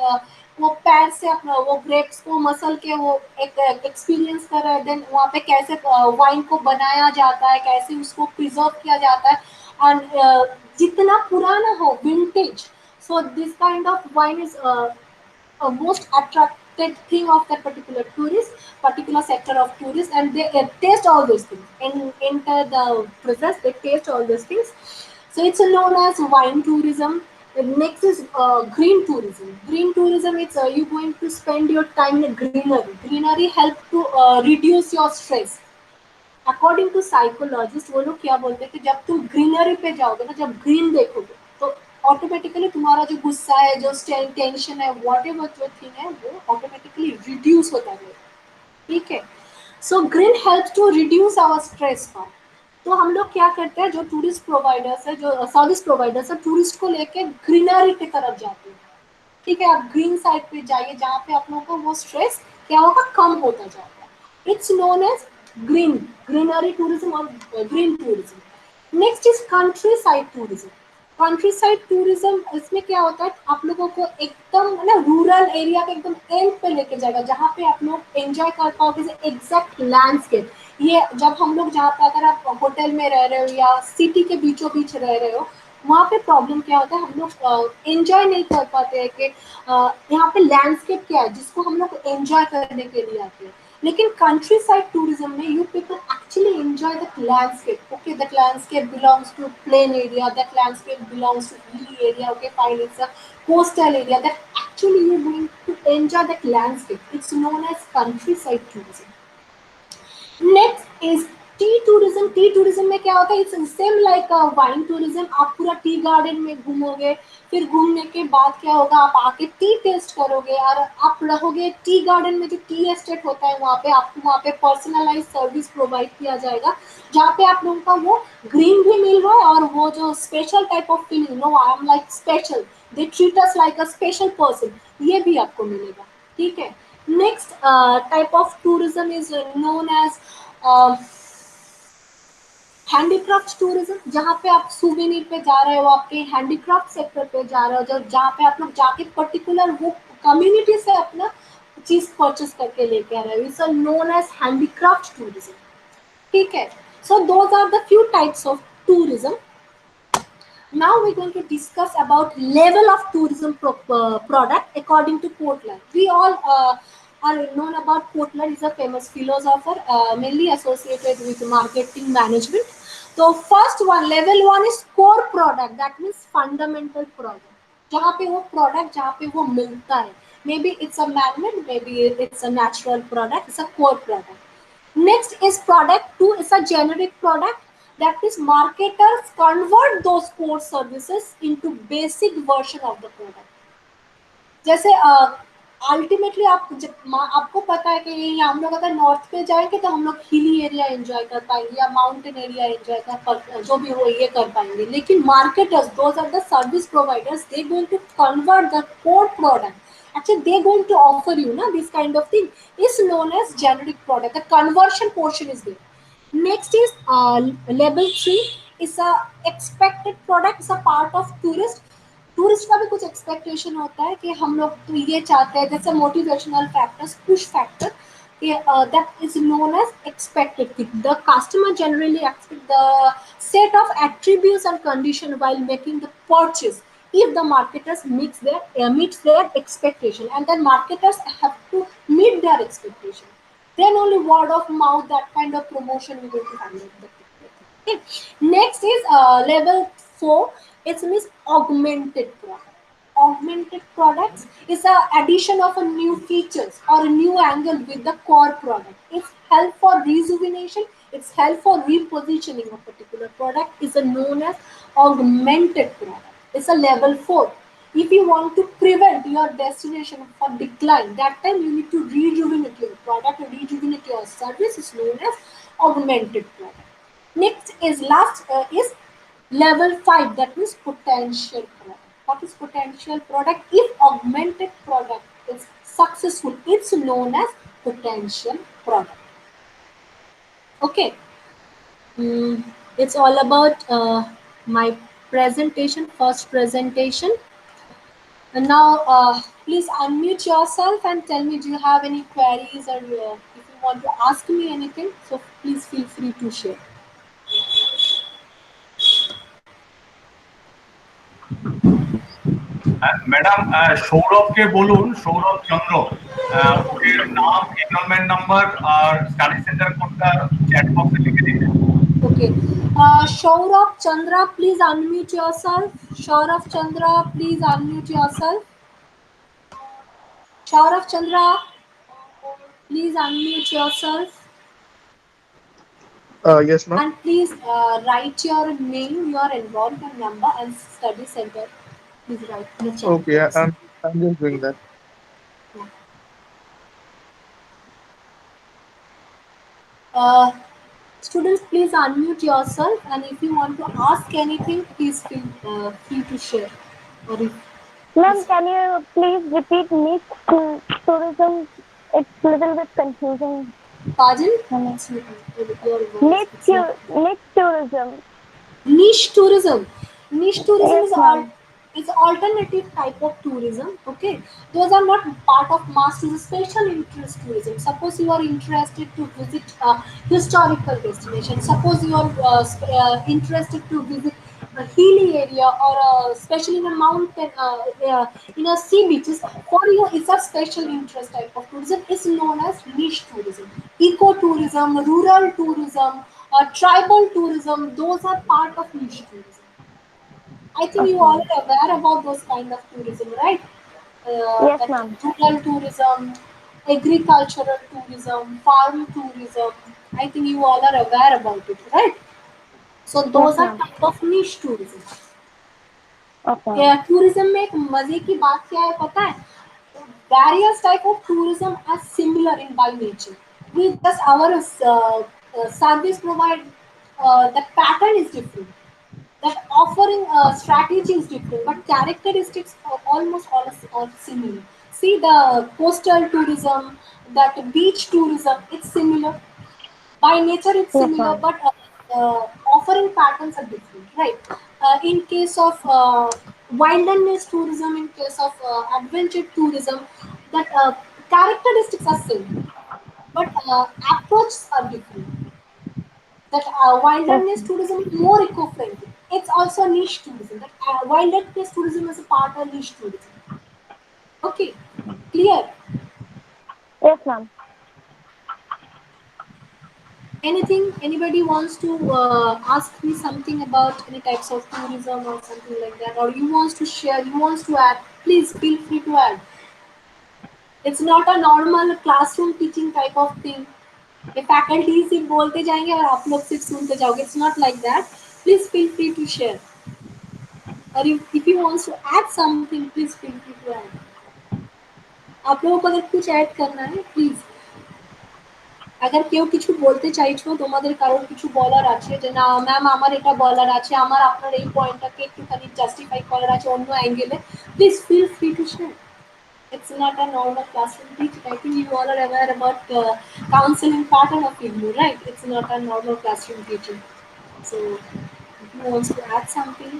वो पैर से अपना वो ग्रेप्स को मसल के वो एक एक्सपीरियंस कर रहा है देन वहाँ पे कैसे वाइन को बनाया जाता है कैसे उसको प्रिजर्व किया जाता है एंड जितना पुराना हो vintage So this kind of wine is a most attracted thing of that particular sector of tourists, and they taste all those things. And enter the process, they taste all those things. So it's known as wine tourism. The next is green tourism. Green tourism, it's you going to spend your time in greenery. Greenery help to reduce your stress. According to psychologist वो लोग क्या बोलते हैं कि जब तुम greenery पे जाओगे ना, जब ग्रीन देखोगे तो ऑटोमेटिकली तुम्हारा जो गुस्सा है, जो टेंशन है, वॉट एवर जो थिंग है, वो ऑटोमेटिकली रिड्यूस होता है. ठीक है. So green help to reduce our stress part. तो हम लोग क्या करते हैं, जो टूरिस्ट प्रोवाइडर्स है, जो सर्विस प्रोवाइडर्स है, टूरिस्ट को लेके ग्रीनरी की तरफ जाते हैं. ठीक है. आप ग्रीन साइड पे जाइए जहाँ पे आप लोगों को वो स्ट्रेस क्या होगा, कम होता जाएगा. It's known as greenery tourism or green tourism. Next is countryside tourism. Countryside tourism इसमें क्या होता है, आप लोगों को एकदम ना रूरल एरिया के एकदम एंड पे लेके जाएगा, जहाँ पे आप लोग एंजॉय कर पाओगे एग्जैक्ट लैंडस्केप. ये जब हम लोग जहाँ पे, अगर आप होटल में रह रहे हो या सिटी के बीचों बीच रह रहे हो, वहाँ पे प्रॉब्लम क्या होता है, हम लोग एंजॉय नहीं कर पाते हैं कि यहाँ पे लैंडस्केप क्या है जिसको हम लोग एंजॉय करने के लिए आते हैं. लेकिन कंट्री साइड टूरिज्म में you people actually enjoy that landscape. Okay, that landscape belongs to plain area, that landscape belongs to hilly area. Okay, fine, it's a coastal area that actually you're going to enjoy that landscape. It's known as countryside tourism. Next is tea tourism. Tea tourism में क्या होता है, it's same like wine tourism. आप पूरा tea garden में घूमोगे, फिर घूमने के बाद क्या होगा, आप आके टी टेस्ट करोगे और आप रहोगे टी गार्डन में. जो टी एस्टेट होता है वहाँ पे आपको वहाँ पे पर्सनलाइज सर्विस प्रोवाइड किया जाएगा, जहाँ पे आप लोगों का वो ग्रीन भी मिल रहा है और वो जो special type of feeling, no I am like special, they treat us like a special person, ये भी आपको मिलेगा. ठीक है. Next type of tourism is known as handicraft tourism. जहाँ पे आप सुवेनिर पे जा रहे हो, आपके हैंडीक्राफ्ट सेक्टर पे जा रहे हो, जहाँ पे आप लोग जाके पर्टिकुलर वो कम्युनिटी से अपना चीज परचेस करके लेके आ रहे हो. It's known as handicraft tourism. ठीक है. So those are the few types of tourism. Now we're going to discuss about level of tourism product according to Kotler. We all are known about Kotler. Is a famous philosopher, mainly associated with marketing management. So first one, level one is core product. That means fundamental product. जहाँ पे वो product जहाँ पे वो मिलता है. Maybe it's a man-made, maybe it's a natural product. It's a core product. Next is product two. It's a generic product. That is, marketers convert those core services into basic version of the product. जैसे ultimately आपको पता है कि ये हम लोग अगर north पे जाएंगे तो हम लोग हिली एरिया एंजॉय कर पाएंगे या माउंटेन एरिया एंजॉय कर, जो भी हो ये कर पाएंगे. लेकिन marketers, those are the service providers, they going to convert the core product. Actually, they're going to offer you this kind of thing is known as generic product. The conversion portion is there. Next is level 3 is a expected product. Is a part of tourist का भी कुछ expectation होता है कि हम लोग तो ये चाहते हैं, जैसे motivational factors, push factor, that is known as expected thing. The customer generally expect the set of attributes and condition while making the purchase. If the marketers meets their expectation, and then marketers have to meet their expectation, then only word of mouth, that kind of promotion we will to handle. Okay. Next is level 4. It means augmented product. Augmented products is a addition of a new features or a new angle with the core product. It's help for rejuvenation. It's help for repositioning a particular product. Is a known as augmented product. It's a level 4. If you want to prevent your destination for decline, that time you need to rejuvenate your product or rejuvenate your service. Is known as augmented product. Next is is level 5. That means potential product. What is potential product? If augmented product is successful, it's known as potential product. Okay. It's all about my presentation, first presentation. And now please unmute yourself and tell me, do you have any queries, or if you want to ask me anything, so please feel free to share. Madam সৌরভকে বলুন, সৌরভ চন্দ্র, ওকে নাম, enrolment number আর study centre কোডটা chat বক্সে লিখে দিতে। Okay. Shaurabh Chandra, please unmute yourself. Shaurabh Chandra, please unmute yourself. Shaurabh Chandra, please unmute yourself. Yes, ma'am. And please write your name, your enrollment number, and study center. Please write in the chat Okay, box. I'm just doing that. Students, please unmute yourself, and if you want to ask anything, please feel free to share. Or if, Ma'am, can you please repeat niche tourism? It's little bit confusing. pardon? Niche tourism. Niche tourism. Niche tourism Yes, ma'am. is alternative type of tourism. Okay, those are not part of mass tourism. Special interest tourism. Suppose you are interested to visit a historical destination. Suppose you are interested to visit a hilly area or especially in a mountain, in a sea beaches. For you, it's a special interest type of tourism. It's known as niche tourism. Eco tourism, rural tourism, tribal tourism. Those are part of niche tourism. I think you all are aware about those kind of tourism, right? Yes, That ma'am. rural tourism, agricultural tourism, farm tourism. I think you all are aware about it, right? So those Yes, are ma'am. type of niche tourism. Okay. Tourism में एक मजे की बात क्या है पता है? Various type of tourism are similar in by nature. We just our service provide the pattern is different. That offering strategy is different, but characteristics are almost all similar. See the coastal tourism, that beach tourism, it's similar. By nature it's Yes, similar, ma'am. but offering patterns are different, right? In case of wilderness tourism, in case of adventure tourism, that characteristics are same, but approaches are different. That Yes, wilderness tourism is more eco-friendly. It's also niche tourism. That wilderness tourism is a part of niche tourism. Okay, clear? yes, ma'am. Anything? Anybody wants to ask me something about any types of tourism or something like that, or you wants to share, you wants to add? Please feel free to add. It's not a normal classroom teaching type of thing. ये faculty सिर्फ बोलते जाएंगे और आप लोग सिर्फ सुनते जाओगे. It's not like that. Please feel free to share. Or if you want to add something, please feel free to add. आप लोगों को अगर कुछ ऐड करना है, প্লিজ अगर কেউ কিছু বলতে চাইছো, তোমাদের কারোর কিছু বলার আছে যে না ম্যাম আমার এটা বলার আছে, আমার আপনার এই পয়েন্টটাকে একটুখানি জাস্টিফাই করার আছে অন্য অ্যাঙ্গেলে, please feel free to share. It's not a normal classroom teaching. I think you all are aware about counseling pattern of IGNOU, right? It's not a normal classroom teaching. So, if you want to add something,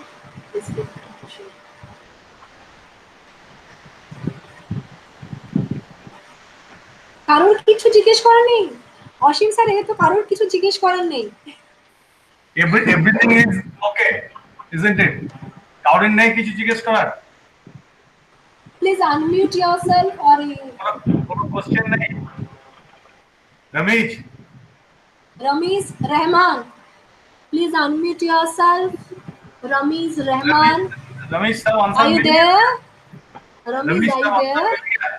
please feel free to share. কারোর কিছু জিজ্ঞেস করার নেই? অসীম sir এ তো কারোর কিছু জিজ্ঞেস করার নেই. Everything is okay, isn't it? কারোর নেই কিছু জিজ্ঞেস করার? Please unmute yourself or কোনো কোশ্চেন নেই? Ramesh, Ramiz Rahman. Please unmute yourself. Ramiz Rahman. Ramesh साहब आंसर Are you मिल गया? there? Ramiz, Ramesh are you साहब आंसर there? मिल गया?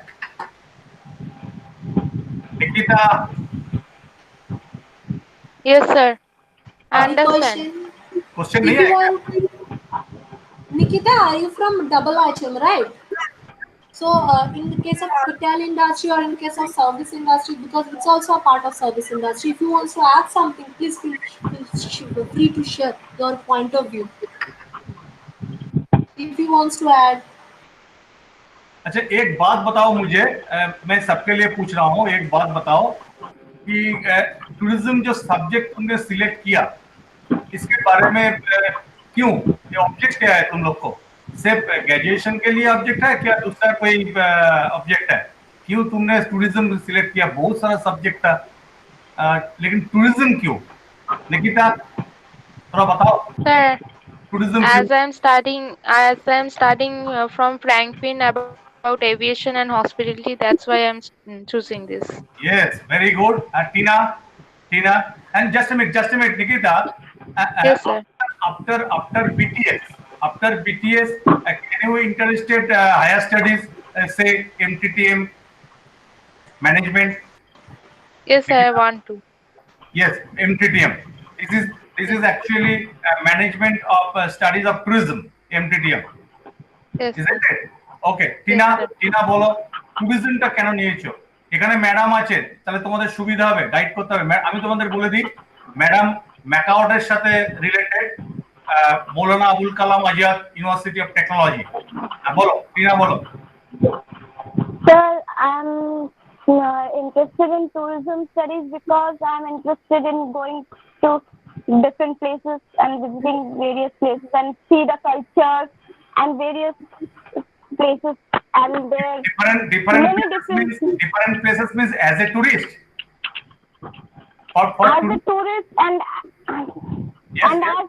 Nikita, Yes, sir. I Any understand. question? Question If नहीं you आएगा? want, Nikita, are you from Double HM, right? So, in the case of hotel industry or in case of service industry, because it's also a part of service industry, if you want to add something, please feel free to share your point of view. If you want to add, अच्छा एक बात बताओ मुझे, मैं सबके लिए पूछ रहा हूँ, एक बात बताओ कि टूरिज्म जो सब्जेक्ट तुमने सिलेक्ट किया, इसके बारे में क्यों, ये ऑब्जेक्ट क्या है तुम लोग को? सिर्फ ग्रेजुएशन के लिए ऑब्जेक्ट है क्या, दूसरा कोई ऑब्जेक्ट है? क्यों तुमने टूरिज्म सिलेक्ट किया? बहुत सारा सब्जेक्ट था, लेकिन टूरिज्म क्यों? निकिता थोड़ा बताओ. Sir, tourism as field? I'm starting from Franklin about aviation and hospitality. That's why I'm choosing this. Yes, very good. Tina, and just a minute, Nikita. Yes, sir. After BTS, can you interested higher studies, say MTTM management? Yes, I Nikita? want to. Yes, MTTM. This is actually management of studies of tourism. MTTM. Yes, Isn't sir. it? Okay, Yes, sir. Tina বলো ট্যুরিজমটা কেন নিয়েছো? এখানে madam আছে, তাহলে তোমাদের সুবিধা হবে, guide করতে হবে। আমি তোমাদের বলে দিই, ম্যাডাম ম্যাকাওটের সাথে related, Maulana Abul Kalam Azad university of technology. বলো টিনা, বলো। Sir, I'm interested in tourism studies because I'm interested in going to different places and visiting various places and see the culture and various places and there many different different places means as a tourist. For as a tourist. tourist and Yes, and yes. as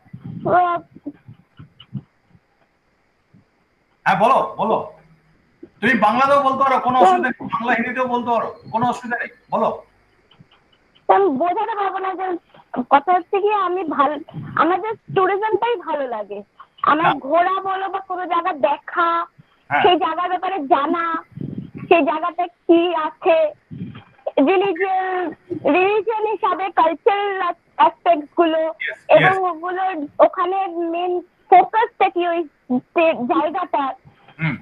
হ্যাঁ বলো বলো, তুমি বাংলাতেও বলতে পারো, কোনো অসুবিধা নেই, বাংলা হিন্দিতেও বলতে পারো, কোনো অসুবিধা নেই, বলো। আমি বোঝাতে পারবো না যে কথা হচ্ছে কি আমার যে ট্যুরিজমটাই ভালো লাগে। আমার ঘোরা বলো বা কোনো জায়গা দেখা, সেই জায়গার ব্যাপারে জানা, সেই জায়গাতে কি আছে, রিলিজিয়ন হিসাবে কালচারাল অ্যাসপেক্টস গুলো এবং ওগুলো ওখানে মেন ফোকাসটা কি ওই জায়গাটা,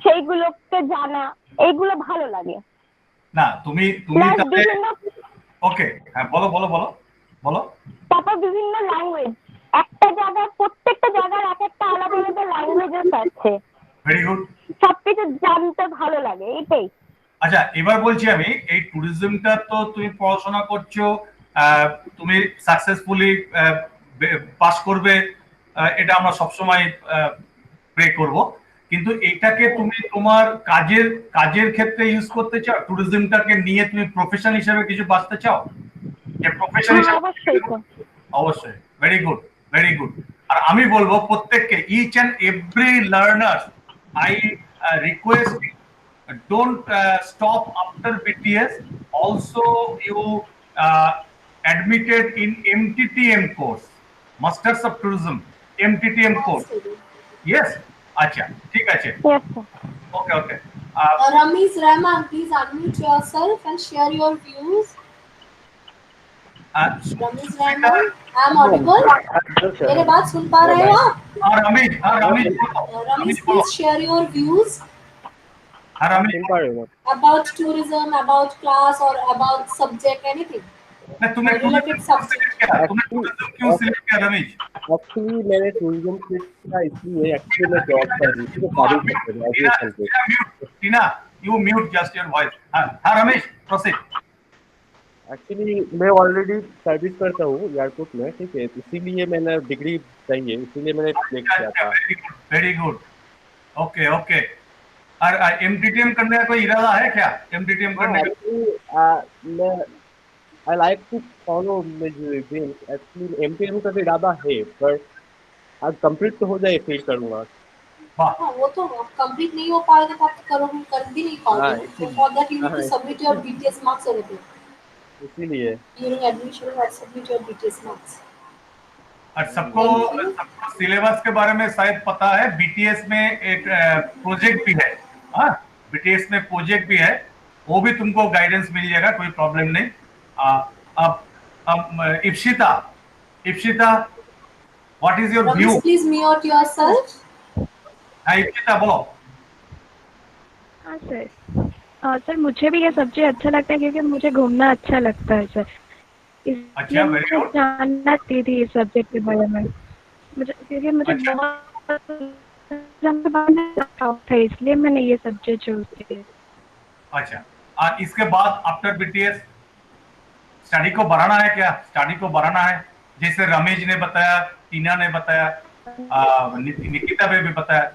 সেইগুলোকে জানা, এইগুলো ভালো লাগে। না তুমি ওকে, হ্যাঁ বলো বলো বলো বলো। তারপর বিভিন্ন ল্যাঙ্গুয়েজ, একটা জায়গার প্রত্যেকটা জায়গার এক একটা আলাদা আলাদা ল্যাঙ্গুয়েজেস আছে। Very good. সবকিছু জানতে ভালো লাগে, এটাই। আচ্ছা, এবার বলছি আমি, এই ট্যুরিজমটা তো তুমি পড়াশোনা করছো, তুমি সাকসেসফুলি পাস করবে, এটা আমরা সবসময় প্রে করব, কিন্তু এটাকে তুমি তোমার কাজের ক্ষেত্রে ইউজ করতে চাও? ট্যুরিজমটাকে নিয়ে তুমি প্রফেশন হিসেবে কিছু বাঁচতে চাও? যে প্রফেশন হিসেবে? অবশ্যই, ভেরি গুড, ভেরি গুড। আর আমি বলবো প্রত্যেককে, each and every learner, I request, don't stop after BTS. Also, you admitted in MTTM course, Masters of Tourism, MTTM course. Yes, acha, ঠিক আছে। Yes, sir. Okay, okay. Ramesh Rahman, please unmute yourself and share your views. Ramesh Rahman, I'm audible. मेरे बात सुन पा रहे हो आप? Ramesh, Ramesh, please share your views about tourism, about class or about subject, anything. तुमने related subject. तुमने tourism क्यों select किया रमेश? एक्चुअली मैंने टूरिज्म सिलेक्ट किया इसलिए, एक्चुअली मैं जॉब कर रही थी, तो काबिल करते टीना, you mute just your voice. हाँ रमेश, proceed. एक्चुअली मैं ऑलरेडी सर्विस करता हूँ एयरपोर्ट में, ठीक है, इसीलिए मैंने डिग्री चाहिए, इसीलिए मैंने सिलेक्ट किया था। Very good, okay okay. और एमटीटीएम करने का कोई इरादा है क्या? एमटीटीएम करने का मैं I like to follow dreams, actually MTTM का इरादा है, पर आज कंप्लीट तो हो जाए फिर करूँगा। हाँ, वो तो कंप्लीट नहीं हो पाएगा तो आप कर भी नहीं पाओगे। For that you need to submit your BTS marks everything, इसीलिए during admission you have submit your BTS marks. और सबको सिलेबस के बारे में शायद पता है, बीटीएस में एक प्रोजेक्ट भी है। हाँ, बीटीएस में प्रोजेक्ट भी है, वो भी तुमको गाइडेंस मिल जाएगा, कोई प्रॉब्लम नहीं। अब Ipshita, what is your view? Please mute yourself. हाँ इप्शिता बोलो। हाँ सर, सर मुझे भी ये सब्जेक्ट अच्छा लगता है क्योंकि मुझे घूमना अच्छा लगता है सर। अच्छा, वेरी गुड। जानना थी इस सब्जेक्ट के बारे में मुझे, क्योंकि मुझे बहुत था, इसलिए मैंने ये सब्जेक्ट चूज किया। अच्छा, इसके बाद आफ्टर बीटीएस स्टडी को बढ़ाना है क्या? स्टडी को बढ़ाना है, जैसे रमेश ने बताया, टीना ने बताया, निकिता ने भी बताया,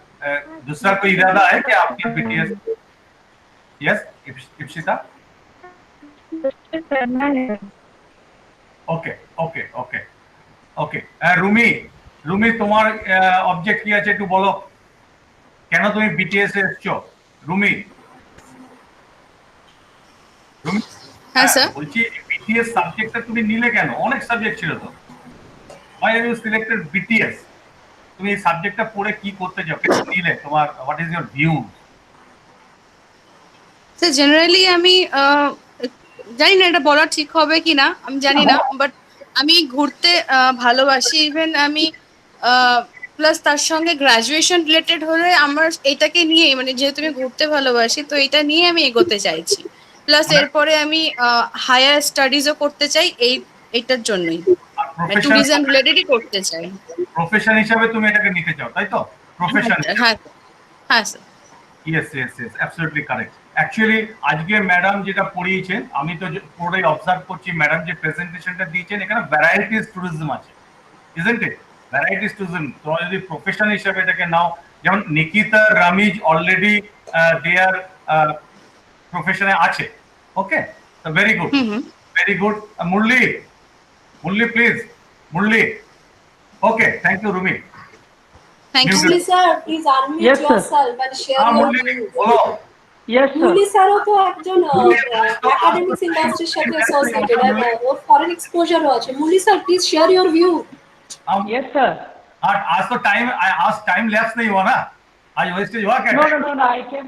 दूसरा कोई इरादा है क्या आपकी बीटीएस? यस इप्शिता? करना है। Okay okay okay okay. Rumi Rumi তোমার অবজেক্ট কি আছে একটু বলো, কেন তুমি বিটিএস এ এসছো? রুমি রুমি হ্যাঁ স্যার। বলছি বিটিএস সাবজেক্টটা তুমি নিলে কেন? অনেক সাবজেক্ট ছিল তো। Why have you selected BTS? তুমি এই সাবজেক্টটা পড়ে কি করতে চাও? কেন নিলে? তোমার what is your view? Sir generally আমি জানি না এটা বলা ঠিক হবে কিনা, আমি জানি না, বাট আমি ঘুরতে ভালোবাসি। ইভেন আমি প্লাস তার সঙ্গে গ্রাজুয়েশন রিলেটেড হলে আমার এটাকে নিয়ে, মানে যেহেতু আমি ঘুরতে ভালোবাসি তো এটা নিয়ে আমি এগোতে চাইছি। প্লাস এরপরে আমি হায়ার স্টাডিজও করতে চাই এইটার জন্যই, ট্যুরিজম রিলেটেডই করতে চাই। প্রফেশন হিসাবে তুমি এটাকে নিতে চাও, তাই তো? প্রফেশন। হ্যাঁ হ্যাঁ sir. Yes yes yes, absolutely correct. Actually আজকে ম্যাডাম যেটা পড়িয়েছেন, আমি তো পুরোটাই অবজার্ভ করছি, ম্যাডাম যে প্রেজেন্টেশনটা দিয়েছেন এখানে ভ্যারাইটিস ট্যুরিজম আছে, ইজন্ট ইট? ভ্যারাইটিস ট্যুরিজম তোমরা যদি প্রফেশন হিসাবে এটাকে নাও, যেমন নিকিতা, রামিজ অলরেডি দেয়ার প্রফেশনে আছে। ওকে, তো very good, very good. Murli, Murli please, Murli. Okay, thank you Rumi. Thank you Murli sir, please unmute Yes, sir. yourself and share your Murali views. বলো। Yes, sir. Murli sir ও তো একজন academics industry সাথে associated and or foreign exposure ও আছে। Murli sir, please share your view. Yes, sir. आज तो time lapse नहीं हुआ ना, आज वेस्टेज हुआ क्या? No. I came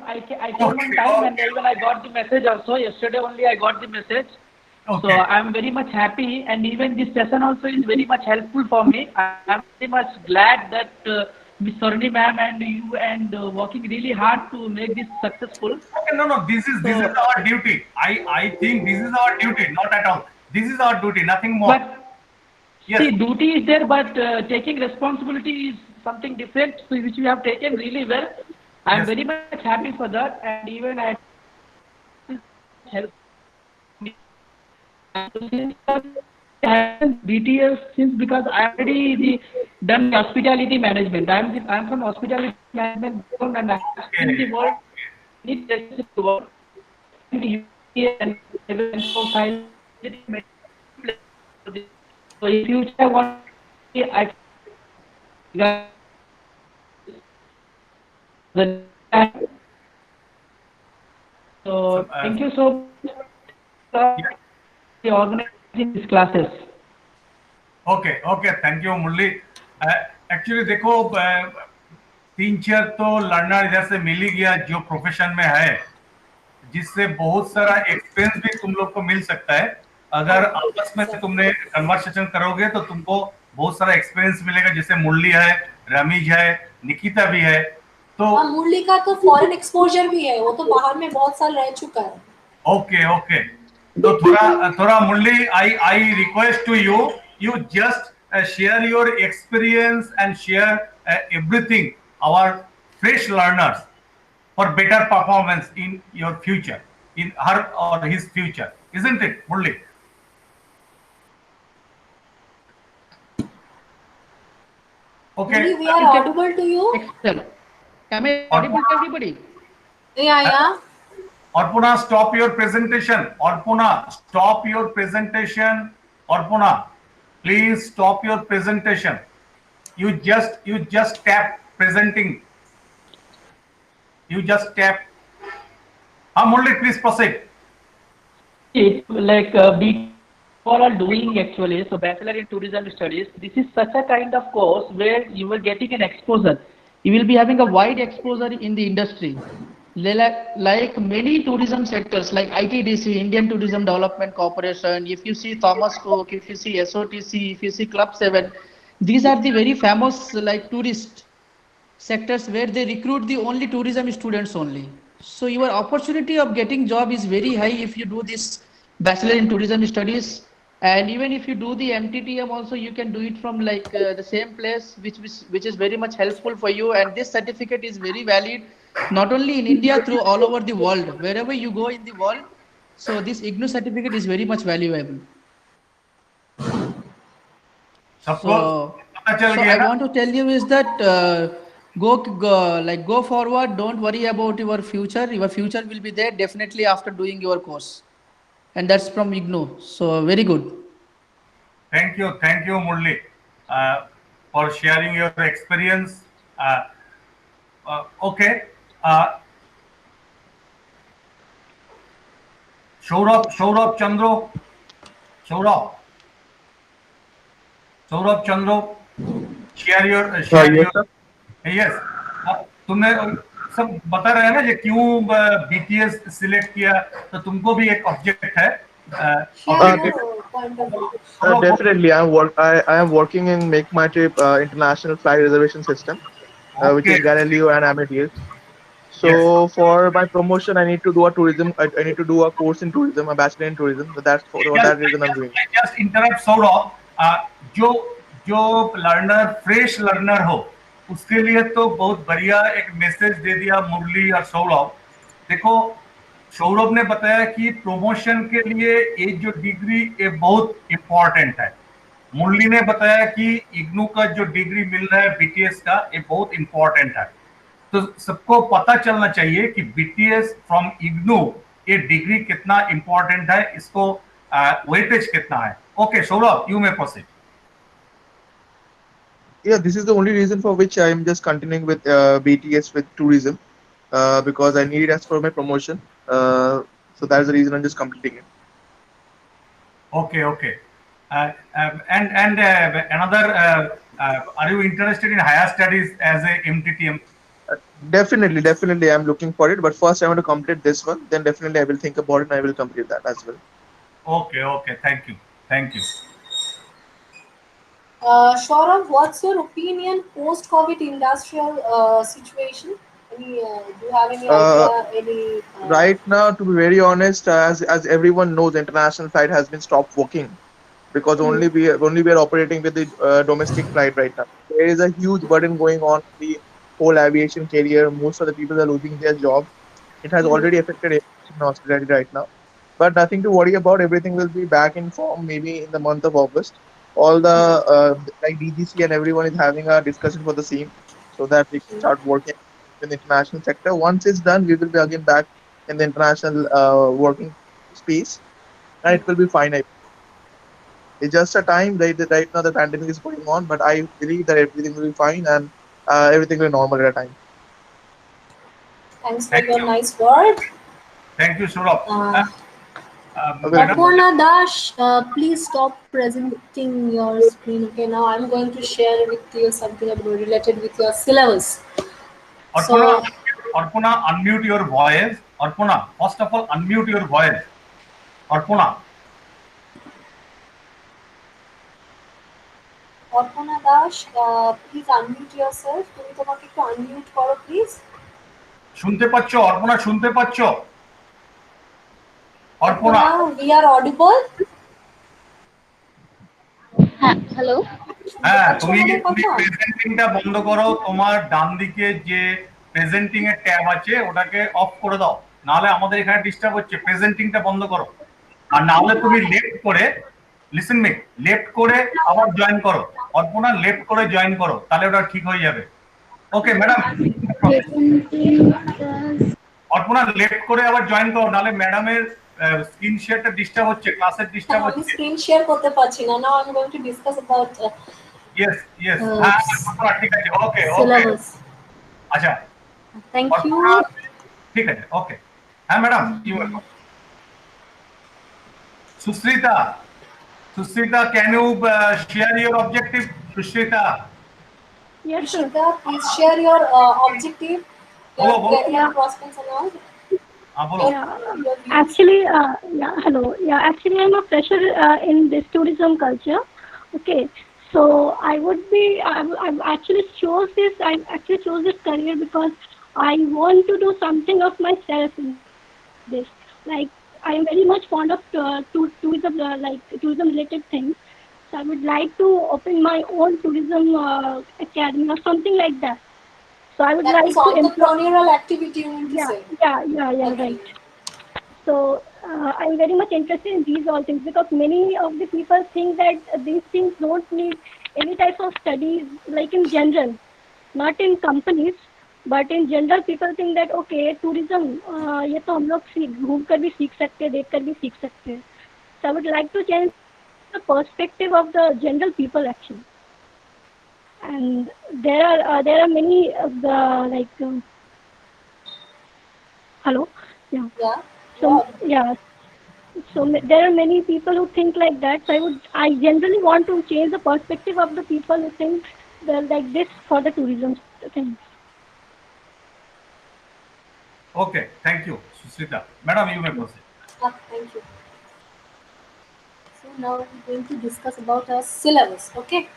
on time, and even I got the message also. Yesterday only I got the message. Okay. So I'm very much happy, and even this session also is very much helpful for me. I'm very much glad that Ms. Sarni ma'am and you and working really hard to make this successful. Okay, no, this is our duty. I think this is our duty, not at all. This is our duty, nothing more. But Yes. see, duty is there, but taking responsibility is something different, so which we have taken really well. I'm Yes. very much happy for that, and even I help me. BTS since because I already done hospitality management. I'm from hospitality management background, and I'm in the world. Need to work in the UK and even so so in future I want so thank you so much for organizing these classes. Okay, thank you Murali. Actually देखो, 3-4 तो learner इधर से मिल ही गया जो profession में है, जिससे बहुत सारा एक्सपीरियंस भी तुम लोग को मिल सकता है। अगर आपस में तुमने कन्वर्सेशन करोगे तो तुमको बहुत सारा एक्सपीरियंस मिलेगा, जैसे मुरली है, रमीज है, निकिता भी है। तो मुरली का तो फॉरेन एक्सपोजर भी है, वो तो बाहर में बहुत साल रह चुका है। ओके, तो थोड़ा Murli, I request to you just share your experience and share everything our fresh learners for better performance in your future, in her or his future, isn't it, Murli? Okay. Murli, we are audible to you. Excellent. Am I audible to everybody? Yeah. Arpuna, stop your presentation. Arpuna, stop your presentation. Arpuna, please stop your presentation. You just tap presenting. You just tap. Murli, please proceed. It's like all are doing actually. So Bachelor in Tourism Studies, this is such a kind of course where you are getting an exposure. You will be having a wide exposure in the industry. Like many tourism sectors like ITDC, Indian Tourism Development Corporation, if you see Thomas Cook, if you see SOTC, if you see Club 7, these are the very famous like tourist sectors where they recruit the only tourism students only. So your opportunity of getting job is very high if you do this Bachelor in Tourism Studies. And even if you do the MTTM also, you can do it from like the same place, which is very much helpful for you. And this certificate is very valid, not only in India, through all over the world, wherever you go in the world. So this IGNOU certificate is very much valuable. So I want to tell you is that go forward. Don't worry about your future. Your future will be there definitely after doing your course. And that's from IGNOU. So very good. Thank you, Murli. for sharing your experience. Okay. Saurabh Chandro. Saurabh Chandro. Share yes, your sir. yes. तुमने सब बता रहे हैं ना ये क्यों BTS select किया, तो तुमको भी एक ऑब्जेक्ट है Share De- your point of view. Definitely, I am working in Make My Trip international flight reservation system, which okay is Galileo and Amadeus. Yes So for my promotion, I need to do a tourism. I need to do a course in tourism, a bachelor in tourism. So that's for that reason I'm doing. I just interrupt Saurabh, जो जो learner fresh learner हो उसके लिए तो बहुत बढ़िया एक message दे दिया मुरली और सौरभ। देखो सौरभ ने बताया कि प्रमोशन के लिए ये जो डिग्री ये बहुत इंपॉर्टेंट है। मुरली ने बताया कि इग्नू का जो डिग्री मिल रहा है बीटीएस का ये बहुत इंपॉर्टेंट है। तो सबको पता चलना चाहिए कि बीटीएस फ्रॉम इग्नू ये डिग्री कितना इंपॉर्टेंट है, इसको वेटेज कितना है। Okay Saurabh, you may proceed. Yeah, this is the only reason for which I'm just continuing with BTS with tourism, because I need it as for my promotion. So that's the reason I'm just completing it. Okay, okay. And another, are you interested in higher studies as a MTTM? Definitely, I'm looking for it. But first, I want to complete this one. Then definitely, I will think about it and I will complete that as well. Okay, okay. Thank you. Thank you. Saurabh, what's your opinion post-COVID industrial situation? Do you have any Uh, idea? Any? right now, to be very honest, as everyone knows, the international flight has been stopped working because Hmm. only we are operating with the domestic flight right now. There is a huge burden going on in the whole aviation career. Most of the people are losing their jobs. It has Hmm. already affected aviation in Australia right now. But nothing to worry about. Everything will be back in form maybe in the month of August. All the like DGC and everyone is having a discussion for the same, so that we can start working in the international sector. Once it's done, we will be again back in the international working space, and it will be fine. It's just a time. Right now, the pandemic is going on, but I believe that everything will be fine and everything will be normal at a time. Thanks for Thank your you. nice word. Thank you, Saurabh. Welcome. Arpana Dash, please stop presenting your screen. Okay, now I'm going to share with you something about related with your syllabus. Arpana, So, Arpana, unmute your voice. Arpana, first of all, unmute your voice. Arpana. Arpana Dash, please unmute yourself. তুমি তোমাকে একটু unmute করো, please. শুনতে পাচ্ছ? অর্পণা শুনতে পাচ্ছ? Arpana, Arpana, we are audible. Hello হ্যাঁ পাচ্ছ তুমি আমাদের তুমি কথা? প্রেজেন্টিংটা বন্ধ করো। তোমার ডান দিকে যে প্রেজেন্টিং এর ট্যাব আছে ওটাকে অফ করে দাও, নাহলে আমাদের এখানে ডিস্টার্ব হচ্ছে। প্রেজেন্টিংটা বন্ধ করো। আর না হলে তুমি লেফট করে, লিসেন মি, লেফট করে আবার জয়েন করো। অর্পণা লেফট করে জয়েন করো, তাহলে ওটা ঠিক হয়ে যাবে। ওকে ম্যাডাম, অর্পণা লেফট করে আবার জয়েন করো, নাহলে ম্যাডামের স্ক্রিন শেয়ারটা ডিস্টার্ব হচ্ছে, ক্লাসের ডিস্টার্ব আমি হচ্ছে। স্ক্রিন শেয়ার করতে পারছি না। Now I'm going to discuss about yes yes, হ্যাঁ অর্পণা ঠিক আছে। ওকে ওকে, syllabus. আচ্ছা Thank অর্পণা you. ঠিক আছে। ওকে হ্যাঁ madam, you Sushmita, Sushmita, can you share your objective? Sushmita, Yes, sir. Rishita, please share your objective, your Hello, career prospects and all. বলো। Your views. Actually, yeah, hello. Yeah, actually, I'm a fresher in this tourism culture. Okay, so I've actually chose this career because I want to do something of myself in this. Like, I am very much fond of tourism, like tourism related things. So I would like to open my own tourism academy or something like that. So I would That like is to entrepreneurial activity, you mean to say? yeah, Okay. right. So I'm very much interested in these all things because many of the people think that these things don't need any type of studies, like in general, not in companies, but in general people think that okay, tourism, ये तो हम लोग घूम कर भी सीख सकते हैं, देख कर भी सीख सकते हैं. So I would like to change the perspective of the general people actually. and there are many hello, yeah. Yeah. So yeah, so there are many people who think like that. So I generally want to change the perspective of the people who think like this for the tourism thing. Okay, thank you, Susrita. Madam, you may proceed. Thank you. So now we're going to discuss about our syllabus. Okay.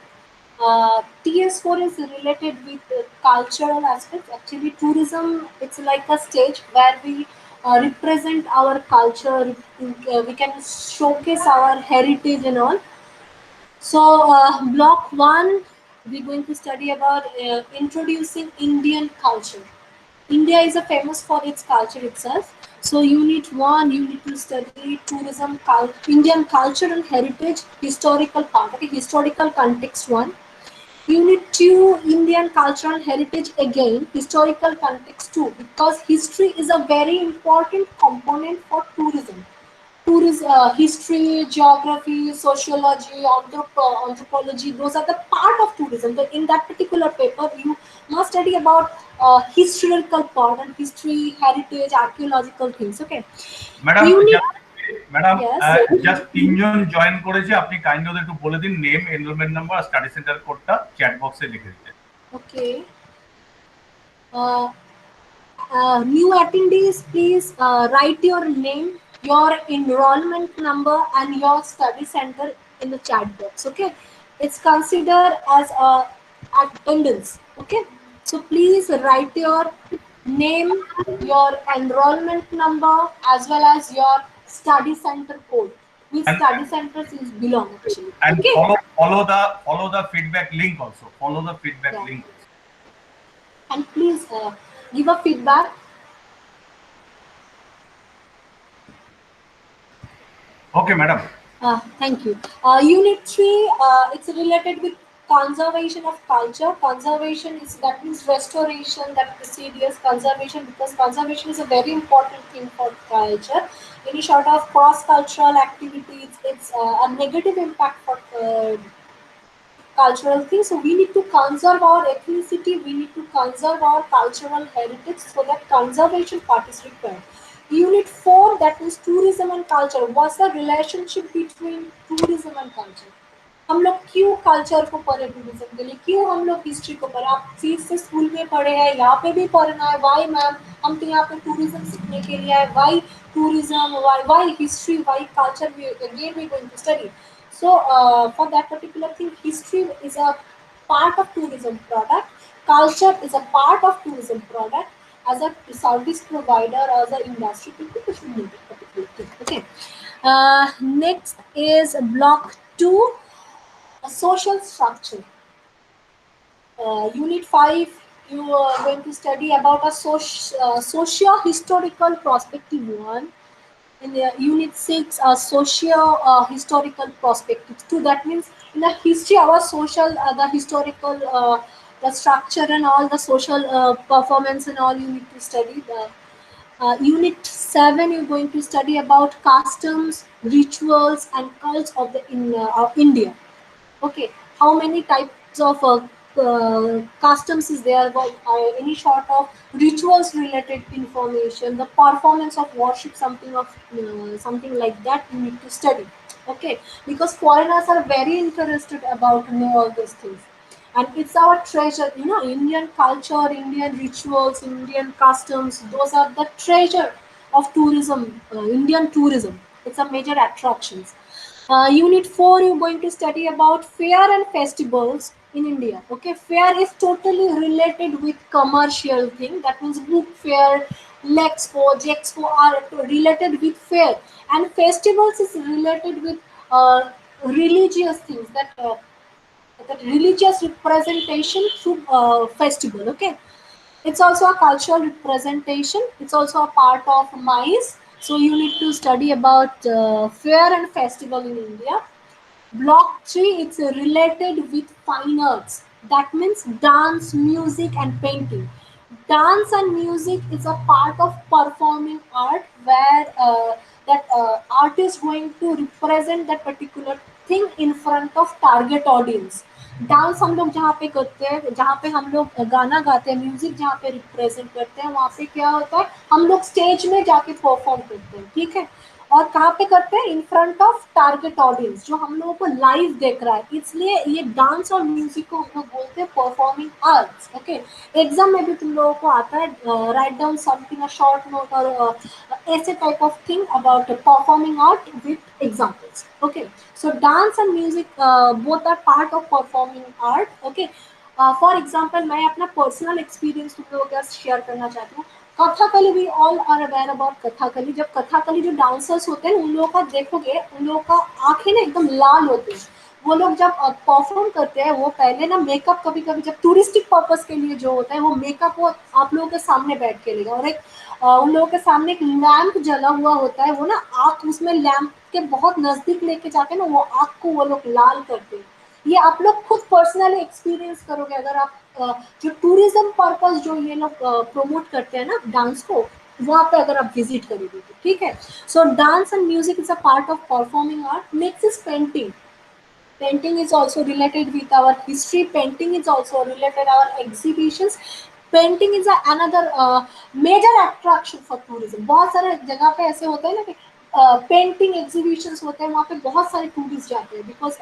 TS4 is related with cultural aspects. Actually, tourism, it's like a stage where we represent our culture. We can showcase our heritage and all. So, block one, we're going to study about introducing Indian culture. India is a famous for its culture itself. So, unit one, you need to study tourism, Indian culture and heritage, historical part. Okay, historical context one. Unit 2, Indian cultural heritage again, historical context 2, because history is a very important component for tourism. Tourism, history, geography, sociology, anthropology, those are the part of tourism. But in that particular paper, you must study about historical part and history, heritage, archaeological things. Okay. Madam madam Yes. Just তিনজন join করেছে, আপনি kind ওদের একটু বলে দিন name, enrolment number আর study centre কোডটা chat বক্সে লিখে দিতে। Okay. New attendees, please write your name, your enrollment number, and your study center in the chat box. Okay, it's considered as attendance. Okay, so please write your name, your enrollment number, as well as your study center code. Which study centers is belong actually. And okay. follow the feedback link also. Follow the feedback link. And please give a feedback. Okay, madam. Thank you. Unit 3, it's related with conservation of culture. Conservation is, that means restoration, that precedes conservation, because conservation is a very important thing for culture. Any sort of cross-cultural activities, it's a negative impact for cultural things. So we need to conserve our ethnicity, we need to conserve our cultural heritage, so that conservation part is required. Unit 4, that is tourism and culture. What's the relationship between tourism and culture? हम लोग क्यों culture को पढ़े, tourism के लिए क्यों हम लोग हिस्ट्री को पढ़े? आप फीस से स्कूल में पढ़े हैं, यहाँ पे भी पढ़ना है. वाई मैम, हम तो यहाँ पे टूरिज्म सीखने के लिए आए. Why tourism, why history, why culture, again we going to study. So for that particular thing, history is a part of tourism product, culture is a part of tourism product. As a service provider, as an industry, people should need a particular thing. Okay. Next is block 2, social structure. Unit 5, you are going to study about a socio-historical perspective one. In the unit 6, socio-historical perspectives 2. That means in the history, our social, the historical, the structure and all the social performance and all you need to study. Unit 7, you're going to study about customs, rituals, and cults of the India. Okay, how many types of customs is there? About any sort of rituals related information, the performance of worship, something like that you need to study. Okay, because foreigners are very interested about to know all those things, and it's our treasure. Indian culture, Indian rituals, Indian customs, those are the treasure of tourism. Indian tourism, it's a major attractions. Unit 4, you're going to study about fair and festivals in India. Okay, fair is totally related with commercial thing. That means book fair, Lexpo, Jexpo are related with fair, and festivals is related with religious things. That religious representation through festival. Okay, it's also a cultural representation. It's also a part of MICE. So you need to study about fair and festival in India. Block 3, it's related with fine arts. That means dance, music, and painting. Dance and music is a part of performing art, where that art is going to represent that particular thing in front of target audience. Dance हम लोग जहाँ पे करते हैं, जहाँ पे हम लोग गाना गाते हैं, म्यूजिक जहाँ पे रिप्रेजेंट करते हैं, वहाँ पे क्या होता है, हम लोग स्टेज में जाके परफॉर्म करते हैं, ठीक है। और कहाँ पे करते हैं, in front of target audience जो हम लोगों को लाइव देख रहा है, इसलिए ये डांस और म्यूजिक को हम लोग बोलते हैं परफॉर्मिंग आर्ट्स। ओके, एग्जाम में भी तुम लोगों को आता है, write down something, a short note और ऐसे type of thing about performing art with examples. Okay, so dance and music both are part of performing art. Okay, for example, मैं अपना पर्सनल एक्सपीरियंस तुम लोगों के साथ शेयर करना चाहती हूँ। Kathakali, we all are aware about Kathakali. जब कथकली जो डांसर्स होते हैं उन लोगों का देखोगे, उन लोगों का आंखें ना एकदम लाल होती हैं। वो लोग जब परफॉर्म करते हैं, वो पहले ना मेकअप, कभी कभी जब टूरिस्टिक पर्पस के लिए जो होता है वो मेकअप, वो आप लोगों के सामने बैठ के लेगा, और एक उन लोगों के सामने एक लैंप जला हुआ होता है, वो ना आँख उसमें लैंप के बहुत नजदीक लेके जाके ना वो आँख को वो लोग लाल करते हैं। ये आप लोग खुद पर्सनली एक्सपीरियंस करोगे अगर आप जो टूरिज्म पर्पस जो ये लोग प्रमोट करते हैं ना डांस को, वहाँ पे अगर आप विजिट करोगे तो, ठीक है। सो dance and music is a part of performing art. Next is painting. Painting is also related with our history. Painting is also related our exhibitions. Painting is another major attraction for tourism. बहुत सारे जगह पे ऐसे होते हैं ना कि painting exhibitions होते हैं, वहाँ पे बहुत सारे टूरिस्ट जाते हैं, बिकॉज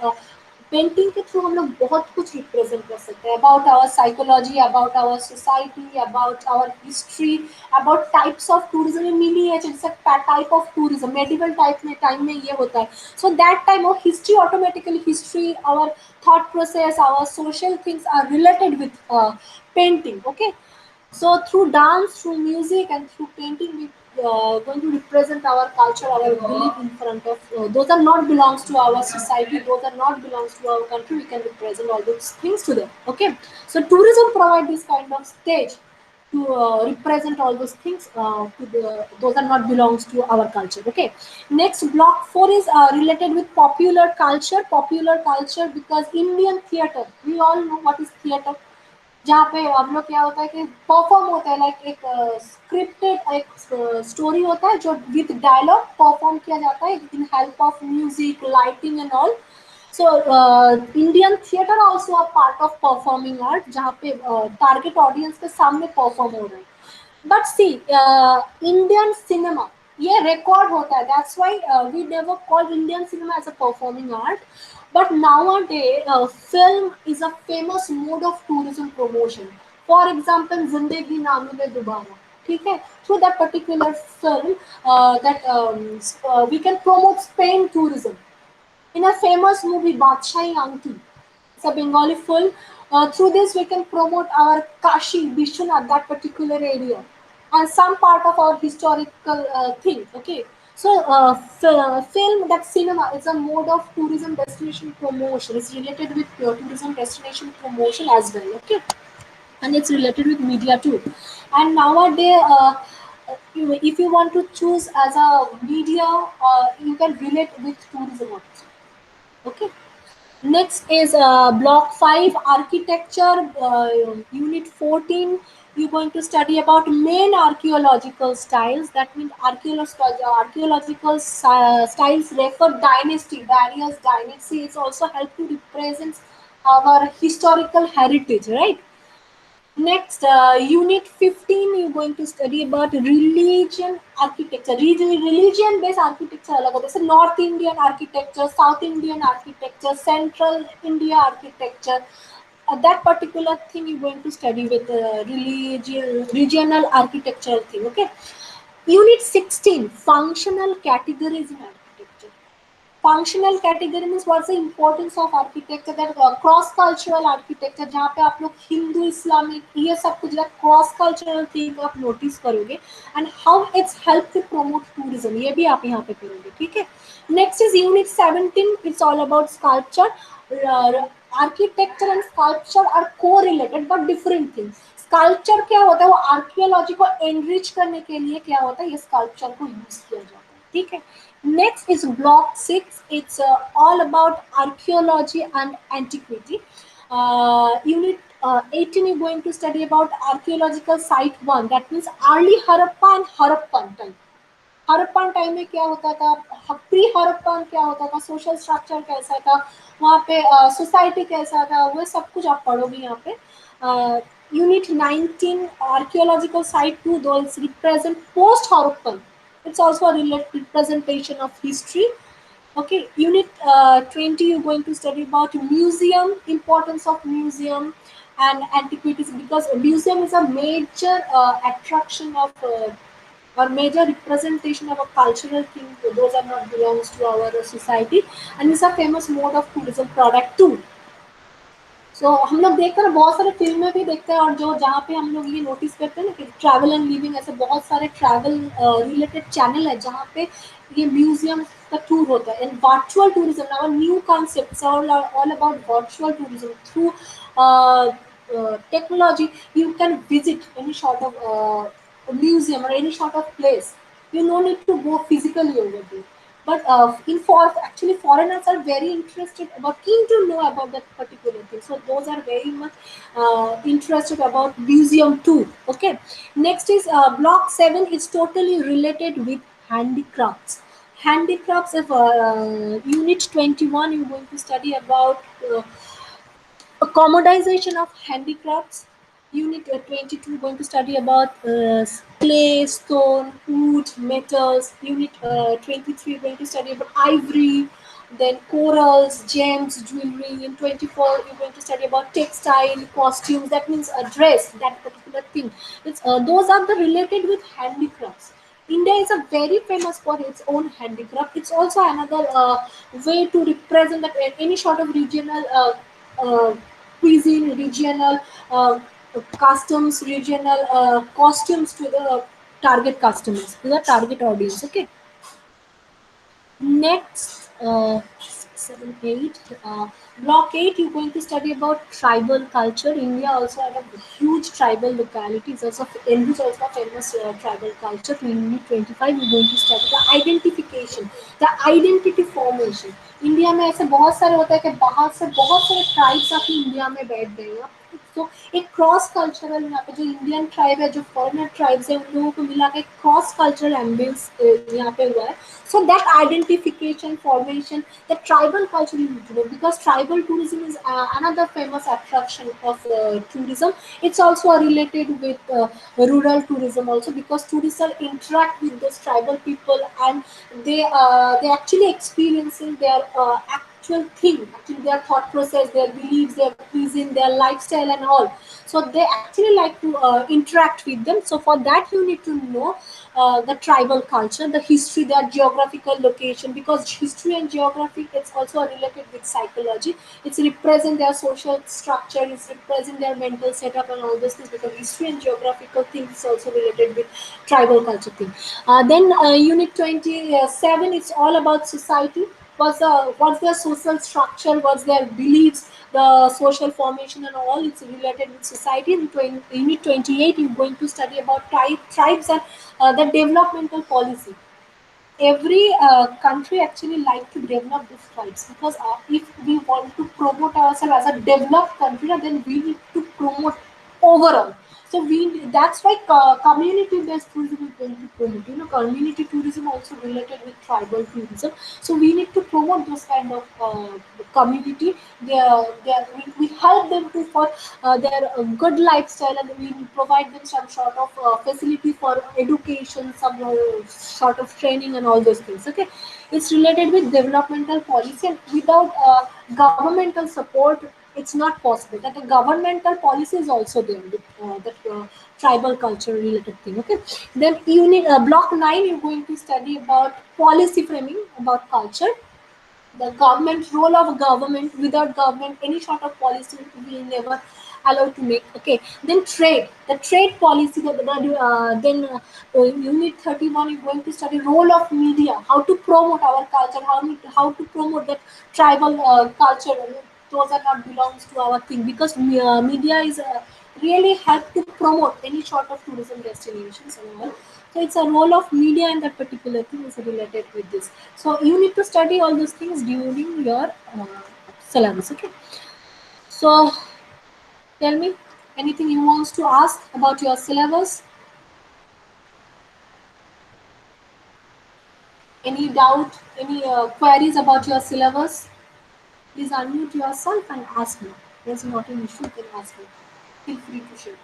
पेंटिंग के थ्रू हम लोग बहुत कुछ रिप्रेजेंट कर सकते हैं about our psychology, about our society, about our history, about types of tourism. Miniature जैसे type of tourism medieval time में ये होता है, so that time our history, automatically history, our thought process, our social things are related with painting. Okay, so through dance, through music and through painting, we going to represent our culture, our belief in front of those are not belongs to our society, those are not belongs to our country, we can represent all those things to them. Okay, so tourism provide this kind of stage to represent all those things to those are not belongs to our culture. Okay, next block 4 is related with popular culture. Popular culture, because Indian theater, we all know what is theater, जहाँ पे हम लोग क्या होता है कि perform होता है, लाइक एक स्क्रिप्टेड एक स्टोरी होता है जो विद डायलॉग परफॉर्म किया जाता है इन help of music, lighting and all. So Indian theatre also a part of performing art, जहाँ पे टारगेट ऑडियंस के सामने परफॉर्म हो रहा है। बट सी इंडियन सिनेमा ये रिकॉर्ड होता है, that's why we never call Indian cinema as a performing art. But nowadays, film is a famous mode of tourism promotion. For example, Zindagi Na Mile Dobara. ठीक है, through that particular film, we can promote Spain tourism. In a famous movie, Badshai Aunty, it's a Bengali film. Through this, we can promote our Kashi, Vishwanath, that particular area, and some part of our historical thing. Okay, so film, that cinema is a mode of tourism destination promotion. It's related with tourism destination promotion as well. Okay, and it's related with media too. And nowadays, if you want to choose as a media, you can relate with tourism also. Okay. Next is block 5 architecture, unit 14. You're going to study about main archaeological styles. That means archaeological styles refer dynasty, various dynasties. Also help to represent our historical heritage, right? Next, unit 15, you're going to study about religion architecture. Religion based architecture अलग होता है, जैसे North Indian architecture, South Indian architecture, Central India architecture. That particular thing you're going to study with regional architectural thing. Okay. Unit 16, functional categories in architecture. Functional category means what's the importance of architecture, that cross cultural architecture, जहाँ पे आप लोग Hindu Islamic ये सब कुछ cross cultural thing आप notice करोगे, and how it's help to promote tourism, ये भी आप यहाँ पे करोगे। ठीक है, next is unit 17, it's all about sculpture. Architecture and sculpture are को related but different things. Sculpture क्या होता है, वो आर्कियोलॉजी को एनरिच करने के लिए क्या होता है, ये स्कल्पचर को यूज किया जाता है। ठीक है, next is block 6. It's all about archaeology and antiquity. Unit 18, you're going to study about archaeological site 1. That means early Harappa and Harappan time. Harappan time में क्या होता था, प्री हड़प्पन क्या होता था, सोशल स्ट्रक्चर कैसा था वहाँ पे, सोसाइटी कैसा था, वो सब कुछ आप पढ़ोगे यहाँ पे। Unit 19 archaeological site 2, those represent post Harappan. It's also a representation of history. Okay, unit 20, you're going to study about museum, importance of museum and antiquities, because a museum is a major attraction of or major representation of a cultural thing. Those are not belongs to our society, and it's a famous mode of tourism product too. सो हम लोग देखते हैं, बहुत सारे फिल्में भी देखते हैं, और जो जहाँ पे हम लोग ये नोटिस करते हैं ना कि ट्रैवल एंड लिविंग, ऐसे बहुत सारे ट्रैवल रिलेटेड चैनल है जहाँ पे ये म्यूजियम का टूर होता है। And virtual tourism, our new concepts all about virtual tourism through technology. You can visit any sort of museum or any sort of place. You no need to go physically over there. But actually foreigners are very interested about, keen to know about that particular thing. So those are very much interested about museum too. Okay. Next is block 7 is totally related with handicrafts. Handicrafts of unit 21, you're going to study about commodization of handicrafts. Unit 22 going to study about clay, stone, wood, metals. Unit 23 going to study about ivory, then corals, gems, jewelry. In 24 you're going to study about textile, costumes. That means a dress, that particular thing. It's those are the related with handicrafts. India is a very famous for its own handicraft. It's also another way to represent that any sort of regional cuisine, regional customs, regional costumes to the target customers, to the target audience. Okay. Next, 7, 8, block 8, you're going to study about tribal culture. India also had a huge tribal localities, also English also famous tribal culture. Unit 25, you're going to study the identification, the identity formation. India में ऐसे बहुत सारे होता है कि बाहर से बहुत सारे ट्राइब्स आके इंडिया में बैठ गए हैं, तो एक क्रॉस कल्चरल यहाँ पे जो इंडियन ट्राइब है, जो फॉरेनर ट्राइब्स है, उन लोगों को मिला के क्रॉस कल्चरल एम्बियंस यहाँ पे हुआ है. So that identification, formation, the tribal culture you need to know, because tribal tourism is another famous attraction of tourism. It's also related with rural tourism also, because tourists are interact with those tribal people, and they actually experiencing their actual thing, actually their thought process, their beliefs, their cuisine, their lifestyle and all. So they actually like to interact with them. So for that you need to know the tribal culture, the history, their geographical location, because history and geography, it's also related with psychology. It's represent their social structure, it's represent their mental setup and all those things, because history and geographical things is also related with tribal culture thing. Then unit 27, it's all about society. What's their social structure, what's their beliefs, the social formation and all. It's related with society. In unit 28, you're going to study about tribes and the developmental policy. Every country actually like to develop these tribes, because if we want to promote ourselves as a developed country, then we need to promote overall. So that's why community based tourism is going to promote. You know, community tourism also related with tribal tourism. So we need to promote those kind of community. We help them to for their good lifestyle, and we provide them some sort of facility for education, some sort of training and all those things. Okay, it's related with developmental policy, and without governmental support, it's not possible. That the governmental policy is also there with that tribal culture related thing. Okay, then unit block 9, you're going to study about policy framing about culture, the government role of government. Without government, any sort of policy we never allowed to make. Okay, then trade, the trade policy. Then unit 31, you're going to study role of media, how to promote our culture, how to promote that tribal culture. Those are not belongs to our thing, because media is really help to promote any sort of tourism destinations and all. So it's a role of media, and that particular thing is related with this. So you need to study all those things during your syllabus. Okay. So tell me anything you want to ask about your syllabus. Any doubt, any queries about your syllabus? Please unmute yourself and ask me. There's not an issue, you can ask me. Feel free to share.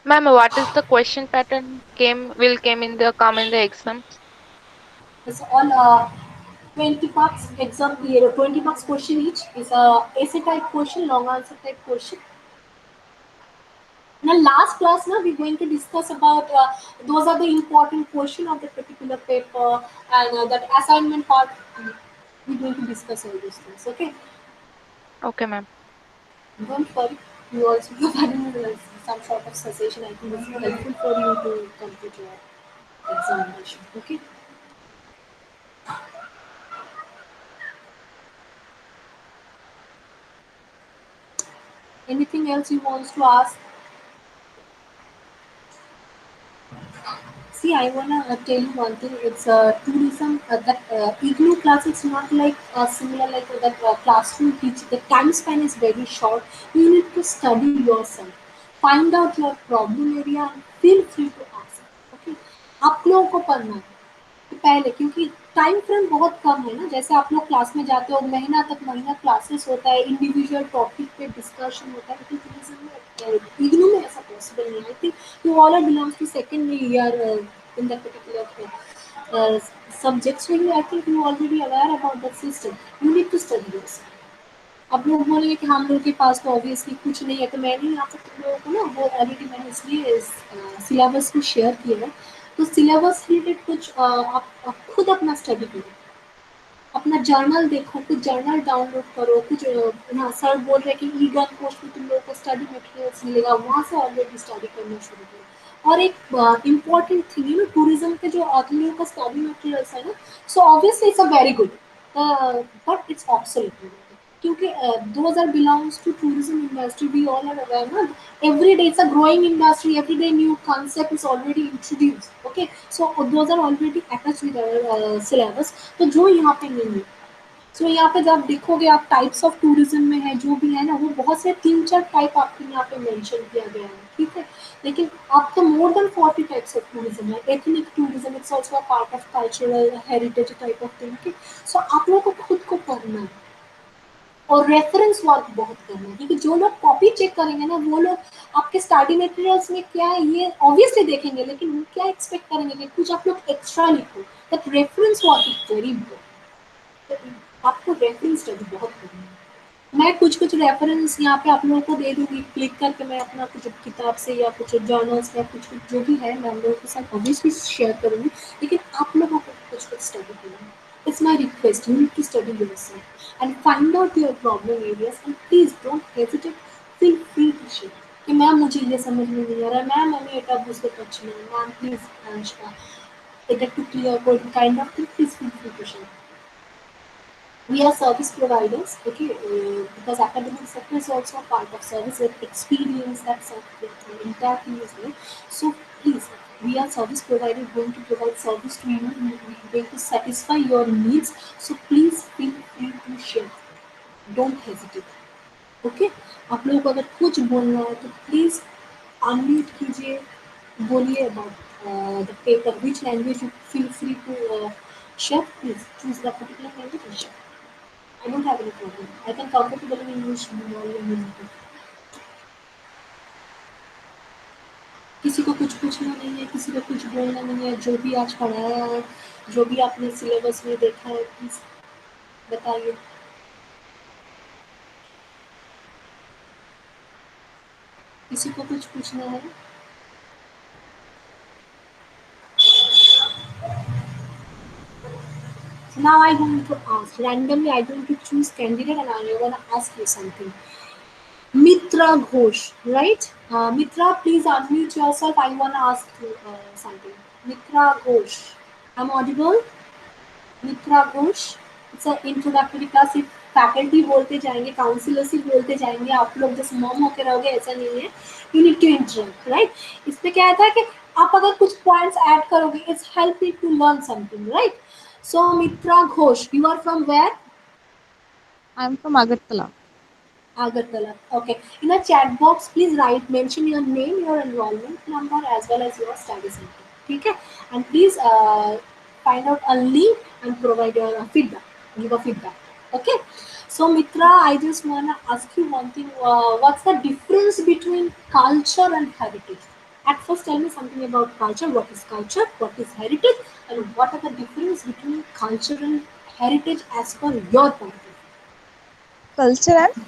Ma'am, what is the question pattern come in the exam? It's all 20 marks exam, 20 marks question each. Is a essay type question, long answer type question. In the last class, now we're going to discuss about those are the important portion of the particular paper, and that assignment part. We're going to discuss all those things. Okay, Okay, ma'am. don't worry. You also providing some sort of suggestion. I think it's helpful for you to complete your examination. Okay. Anything else you want to ask? See, I wanna tell you one thing. It's tourism. That igloo class is not like similar like that classroom teaching. The time span is very short. You need to study yourself. Find out your problem area and feel free to ask. Okay, आप लोगों को पढ़ना है पहले, क्योंकि time frame बहुत कम है ना। जैसे आप लोग क्लास में जाते हो, महीना तक महीना क्लासेस होता है, इंडिविजुअल टॉपिक पे डिस्कशन होता है, लेकिन टूरिज्म में इग्नू में ऐसा पॉसिबल नहीं है। I think you all are belongs to second year in that particular subject, so you, I think you already aware about that system. You need to study yourself. अब लोग बोलेंगे कि हम लोग के पास तो ऑब्वियसली कुछ नहीं है, तो मैंने यहाँ पर तुम लोगों को ना वो ऑलरेडी मैंने इसलिए इस सिलेबस को शेयर किया है। तो सिलेबस रिलेटेड कुछ आप खुद अपना स्टडी करो, अपना जर्नल देखो, कुछ जर्नल डाउनलोड करो, कुछ यहाँ सर बोल रहे हैं कि ई गन कोर्स में तुम लोगों को स्टडी मटेरियल्स मिलेगा, वहाँ से ऑलरेडी स्टडी करना शुरू करो। और एक इम्पॉर्टेंट थिंग है ना, टूरिज्म के जो तुम लोगों का स्टडी मटेरियल्स है ना, so obviously it's a very good, but it's absolute, क्योंकि those are belongs to tourism industry. We all are aware na, every day it's a growing industry, every day new concept is already introduced. Okay, so those are already attached with our syllabus. तो जो यहाँ पे नहीं है, सो यहाँ पे जब देखोगे आप टाइप्स ऑफ टूरिज्म में है जो भी है ना, वो बहुत से 3-4 टाइप आपके यहाँ पे मेंशन किया गया है, ठीक है। लेकिन आप तो more than 40 types of tourism है। Ethnic tourism, it's also a part of cultural heritage type of thing. So आप लोगों को खुद को पढ़ना है और रेफरेंस वर्क बहुत करना है, क्योंकि जो लोग कॉपी चेक करेंगे ना, वो लोग आपके स्टडी मटेरियल्स में क्या है ये ऑब्वियसली देखेंगे, लेकिन वो क्या एक्सपेक्ट करेंगे कि कुछ आप लोग एक्स्ट्रा लिखो। That reference work is very important. आपको रेफरेंस स्टडी बहुत करनी है। मैं कुछ रेफरेंस यहाँ पे आप लोगों को दे दूंगी, क्लिक करके मैं अपना कुछ किताब से या कुछ जर्नल्स या कुछ जो भी है मैं लोगों के साथ ऑब्वियसली शेयर करूँगी, लेकिन आप लोगों को कुछ स्टडी करना है। It's my request. You need to study yourself and find out your problem areas, and please don't hesitate. Feel free to share. कि मैम मुझे ये समझ में नहीं आ रहा है, मैम हमें एटा बुझते कुछ नहीं, मैम प्लीज এটা একটু ক্লিয়ার করে kind of please feel free to share. We are service providers, okay, because academic sector is also a part of service with experience that entire thing is there. So please, we are service provider, going to provide service to you, we are going to satisfy your needs. So please feel free to share. Don't hesitate. Okay, आप लोगों को अगर कुछ बोलना है तो please unmute कीजिए, बोलिए about the paper, which language you feel free to share. Please choose the particular language and share. I don't have any problem. I can comfortable in English, Bengali, and Hindi. किसी को कुछ पूछना नहीं है, किसी को कुछ बोलना नहीं है, जो भी आज पढ़ाया है, जो भी आपने सिलेबस में देखा है, प्लीज बताइए। किसी को कुछ पूछना है? So now I'm going to ask randomly. I'm going to choose candidate and I'm going to ask you something. Mitra Ghosh, right? Mitra, please unmute yourself. I want to ask you something. Mitra Ghosh, I'm audible? Mitra Ghosh, it's an introductory class. If faculty बोलते जाएंगे, councillors ही बोलते जाएंगे, आप लोग जैसे mom होके रहोगे, ऐसा नहीं है। You need to interact, right? इसमें क्या था कि आप अगर कुछ पॉइंट्स ऐड करोगे, it's help you to learn something, right? So Mitra Ghosh, you are from where? I'm from Agartala. Agartala. Okay. In the chat box, please mention your name, your enrollment number, as well as your study center. ठीक है? And please find out a link and provide your feedback. Give a feedback. Okay. So Mitra, I just wanna ask you one thing. What's the difference between culture and heritage? At first, tell me something about culture. What is culture? What is heritage? And what are the difference between culture and heritage as per your point of view? Culture and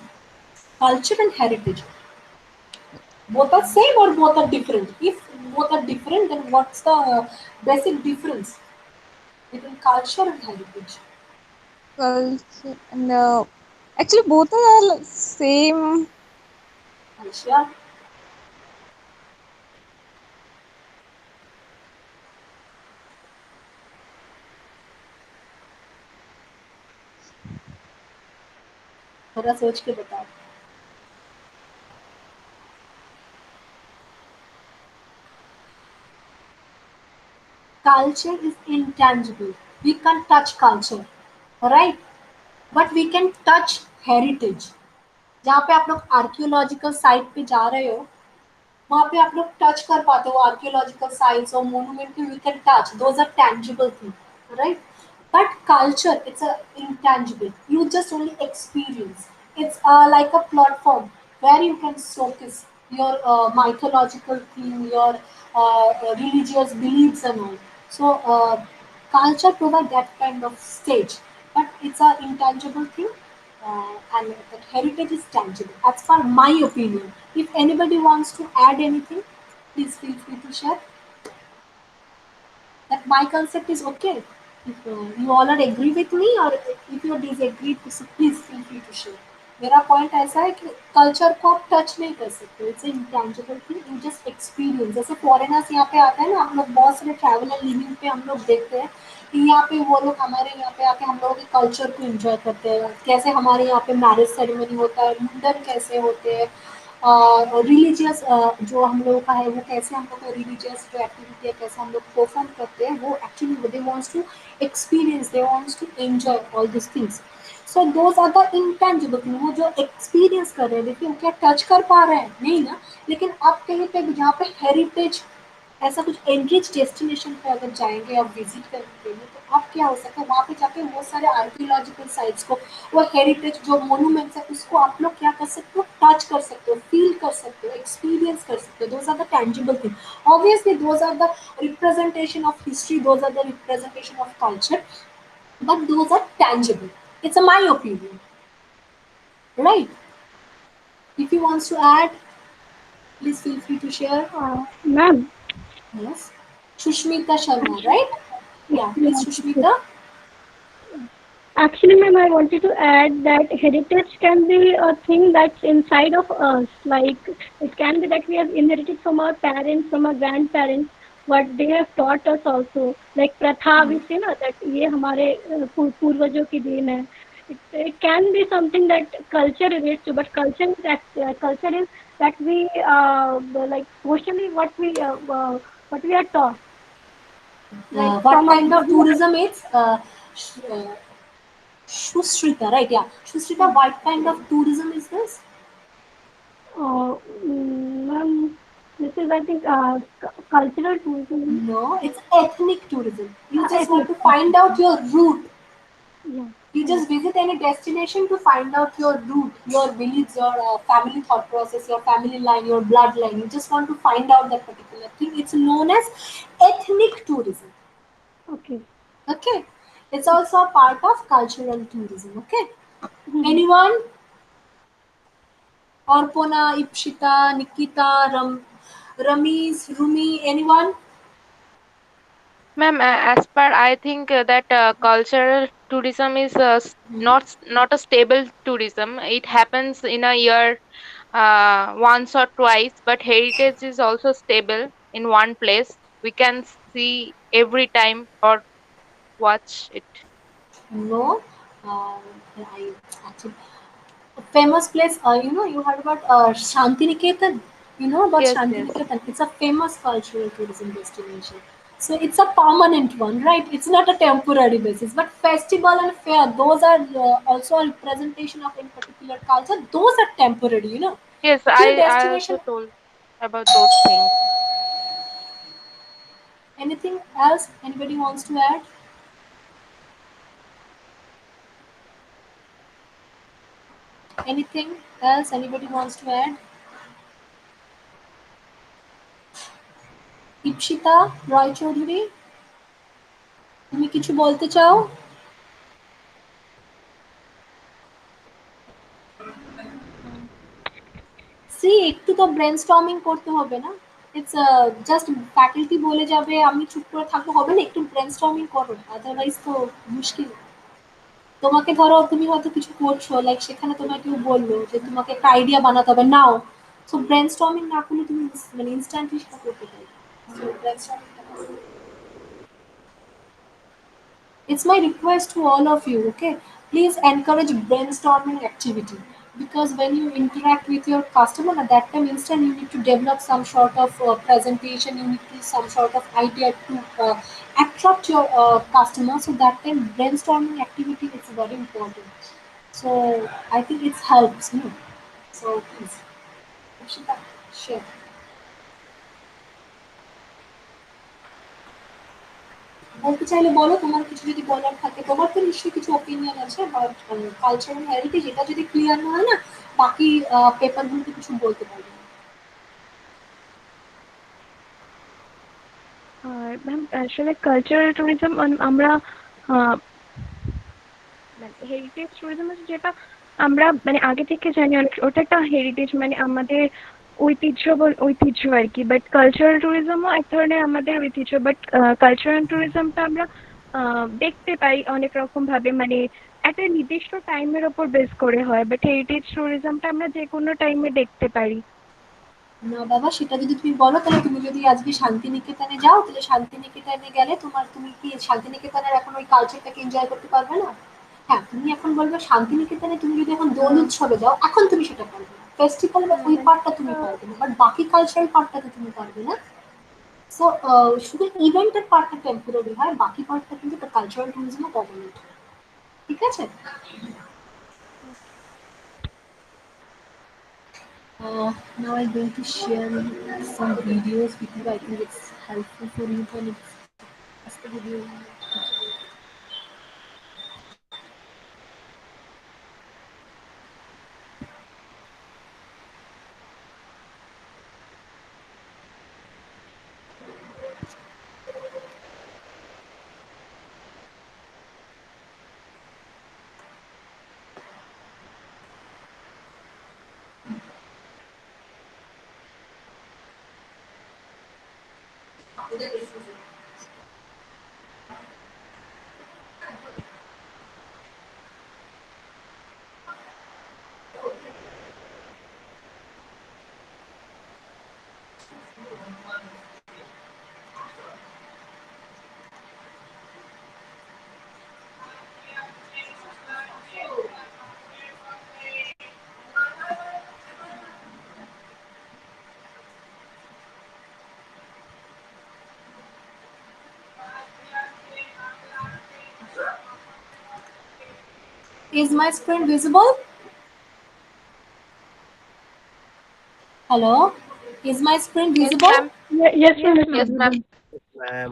Culture and heritage. Both are same or both are different? If both are different, then what's the basic difference between culture and heritage? culture and actually both are same. Aisha? थोड़ा सोच के बताओ. Culture is intangible. We can't touch culture, right? But we can touch heritage. जहाँ पे आप लोग archaeological site पे जा रहे हो, वहाँ पे आप लोग टच कर पाते हो आर्कियोलॉजिकल साइट्स और monument you can touch. Those are tangible thing, right? But culture, it's a intangible. You just only experience. It's like a platform where you can showcase your mythological thing, your religious beliefs and all. So culture provide that kind of stage, but it's a intangible thing, and that heritage is tangible. As for my opinion, if anybody wants to add anything, please feel free to share. That my concept is okay. If you all are agree with me or if you disagree, so please feel free to share. मेरा point ऐसा है कि culture को आप touch नहीं कर सकते. It's intangible thing, you just experience. जैसे फॉरेनर्स यहाँ पे आते हैं ना, हम लोग बहुत सारे ट्रैवल एंड लिविंग पे हम लोग देखते हैं कि यहाँ पे वो लोग हमारे यहाँ पे आके हम लोगों के कल्चर को एंजॉय करते हैं. कैसे हमारे यहाँ पे मैरिज सेरेमनी होता है, मुंडन कैसे होते हैं, रिलीजियस जो हम लोगों का है वो कैसे हम लोग को रिलीजियस जो एक्टिविटी है कैसे हम लोग परफॉर्म करते हैं, वो actually they wants to experience, they wants to enjoy all this things. So those are the intangible thing. वो जो एक्सपीरियंस कर रहे हैं, देखिए वो क्या टच कर पा रहे हैं नहीं ना, लेकिन आप कहीं पे जहाँ पे हेरिटेज ऐसा कुछ एनरिच डेस्टिनेशन पे अगर जाएंगे आप विजिट करने के लिए, तो आप क्या हो सकता है वहाँ पे जाके बहुत सारे आर्कियोलॉजिकल साइट्स को, वो हेरिटेज जो मोन्यूमेंट्स है उसको आप लोग क्या कर सकते हो, टच कर सकते हो, फील कर सकते हो, एक्सपीरियंस कर सकते हो. Those are the tangible thing. Obviously those are the representation of history, those are the representation of culture, but those are tangible. It's a my opinion, right? If you wants to add, please feel free to share. Ma'am. Yes, Shushmita Sharma, right? Yeah, please, Shushmita. Actually, ma'am, I wanted to add that heritage can be a thing that's inside of us. Like, it can be that we have inherited from our parents, from our grandparents, what they have taught us also. Like pratha, we say na, that ये हमारे पूर्वजों की then है. It can be something that culture relates to, but culture is that we like socially what we are taught. Like What kind of tourism is Shushrita, right? Yeah, Shushrita, what kind of tourism is this? Ma'am, this is, I think, cultural tourism. No, it's ethnic tourism. You just want to find out your root. Yeah. You just visit any destination to find out your root, your beliefs, your family thought process, your family line, your bloodline. You just want to find out that particular thing. It's known as ethnic tourism. Okay. Okay. It's also a part of cultural tourism. Okay. Anyone? Arpona, Ipshita, Nikita, Ramesh, Rumi, anyone? Ma'am, as per I think that cultural tourism is not a stable tourism. It happens in a year once or twice, but heritage is also stable in one place. We can see every time or watch it. No. I actually famous place. You heard about Shantiniketan. You know about Yes, yes. Shantiniketan? It's a famous cultural tourism destination. So it's a permanent one, right? It's not a temporary basis. But festival and fair, those are also a representation of any particular culture. Those are temporary, Yes, Few I also destination. told about those things. Anything else anybody wants to add? Anything else anybody wants to add? Ipshita Roy Choudhury, তুমি কিছু বলতে চাও? C একটু তো brainstorming করতে হবে না? It's just faculty বলে যাবে আমি চুপ করে থাকবো হবে না, একটু ব্রেনস্টর্মিং করো, আদারওয়াইজ তো মুশকিল। তোমাকে ধরো তুমি হয়তো কিছু করছো, লাইক সেখানে তোমাকে কেউ বললো যে তোমাকে একটা আইডিয়া বানাতে হবে নাও, সো ব্রেনস্টর্মিং না করলে তুমি মানে ইনস্ট্যান্টলি সেটা করতে পারবে। সো ব্রেনস্টর্মিংটা করো। It's my request to all of you, okay? Please encourage brainstorming activity, because when you interact with your customer at that time instant you need to develop some sort of presentation, you need to some sort of idea to attract your customer, so that time brainstorming activity is very important. So I think it helps, you know. So please, Akshita, share. বলতে চাইলে বলো, তোমার কিছু যদি বলার থাকে। তোমার তো নিশ্চয়ই কিছু ওপিনিয়ন আছে, বাট কালচারাল হেরিটেজ এটা যদি ক্লিয়ার না হয় না, বাকি পেপারগুলোতে কিছু বলতে পারবে না। ম্যাম আসলে কালচারাল ট্যুরিজম আমরা মানে হেরিটেজ ট্যুরিজম যেটা আমরা মানে আগে থেকে জানি অনেক, ওটা একটা হেরিটেজ মানে আমাদের ঐতিহ্য আর কি। বাট কালচারাল ট্যুরিজমও এক ধরনের আমাদের ঐতিহ্য, বাট কালচারাল ট্যুরিজমটা আমরা দেখতে পাই অনেক রকম ভাবে, মানে একটা নির্দিষ্ট টাইমের ওপর বেস করে হয়, বাট হেরিটেজ ট্যুরিজমটা আমরা যে কোনো টাইমে দেখতে পারি। না বাবা, সেটা যদি তুমি বলো তাহলে তুমি যদি আজকে শান্তিনিকেতনে যাও, তাহলে শান্তিনিকেতনে গেলে তুমি কি শান্তিনিকেতনের এখন ওই কালচারটাকে এনজয় করতে পারবে না? হ্যাঁ, তুমি এখন বলবে শান্তিনিকেতনে তুমি যদি এখন দোল উৎসবে যাও, এখন তুমি সেটা পারবে না, ফেস্টিভ্যাল বা ওই পার্টটা তুমি পারবে না, বাট বাকি কালচারাল পার্টটা তো তুমি পারবে না। সো শুধু ইভেন্টের পার্টটা টেম্পোরারি হয়, বাকি পার্টটা কিন্তু কালচারাল ট্যুরিজমও পারমানেন্ট হয়। ঠিক আছে? Now I'm going to share some videos with you. I think it's helpful for you to watch the video. Is my screen visible? Hello? Is my screen visible? Yes, ma'am. Yes, ma'am. Ma'am.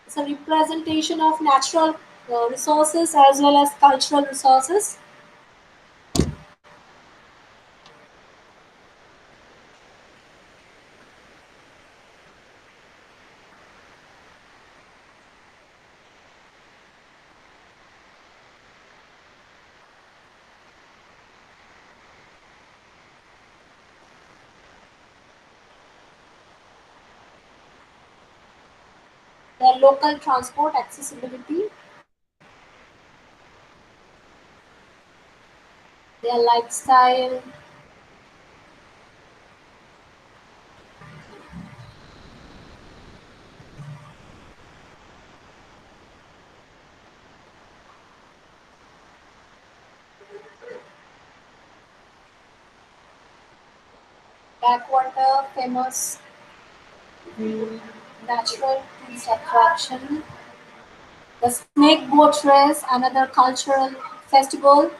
It's a representation of natural resources as well as cultural resources. Their local transport accessibility, their lifestyle, backwater, famous natural tourist attraction, the snake boat race, another cultural festival,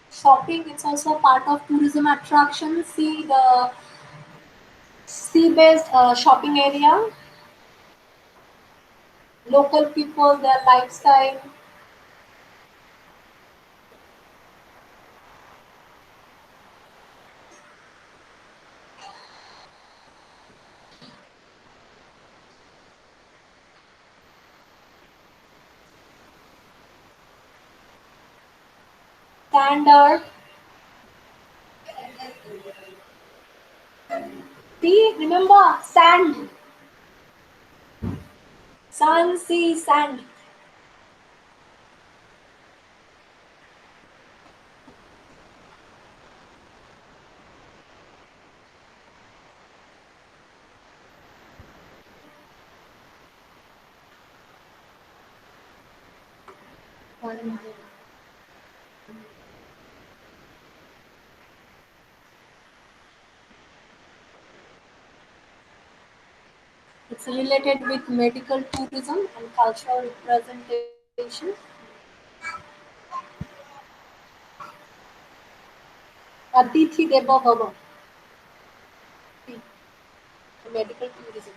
shopping. It's also a part of tourism attraction. See the sea-based shopping area, local people, their lifestyle. Standard. See, remember sand, sun, sea, sand. It's related with medical tourism and cultural representation. Atithi Deva Bhava, medical tourism.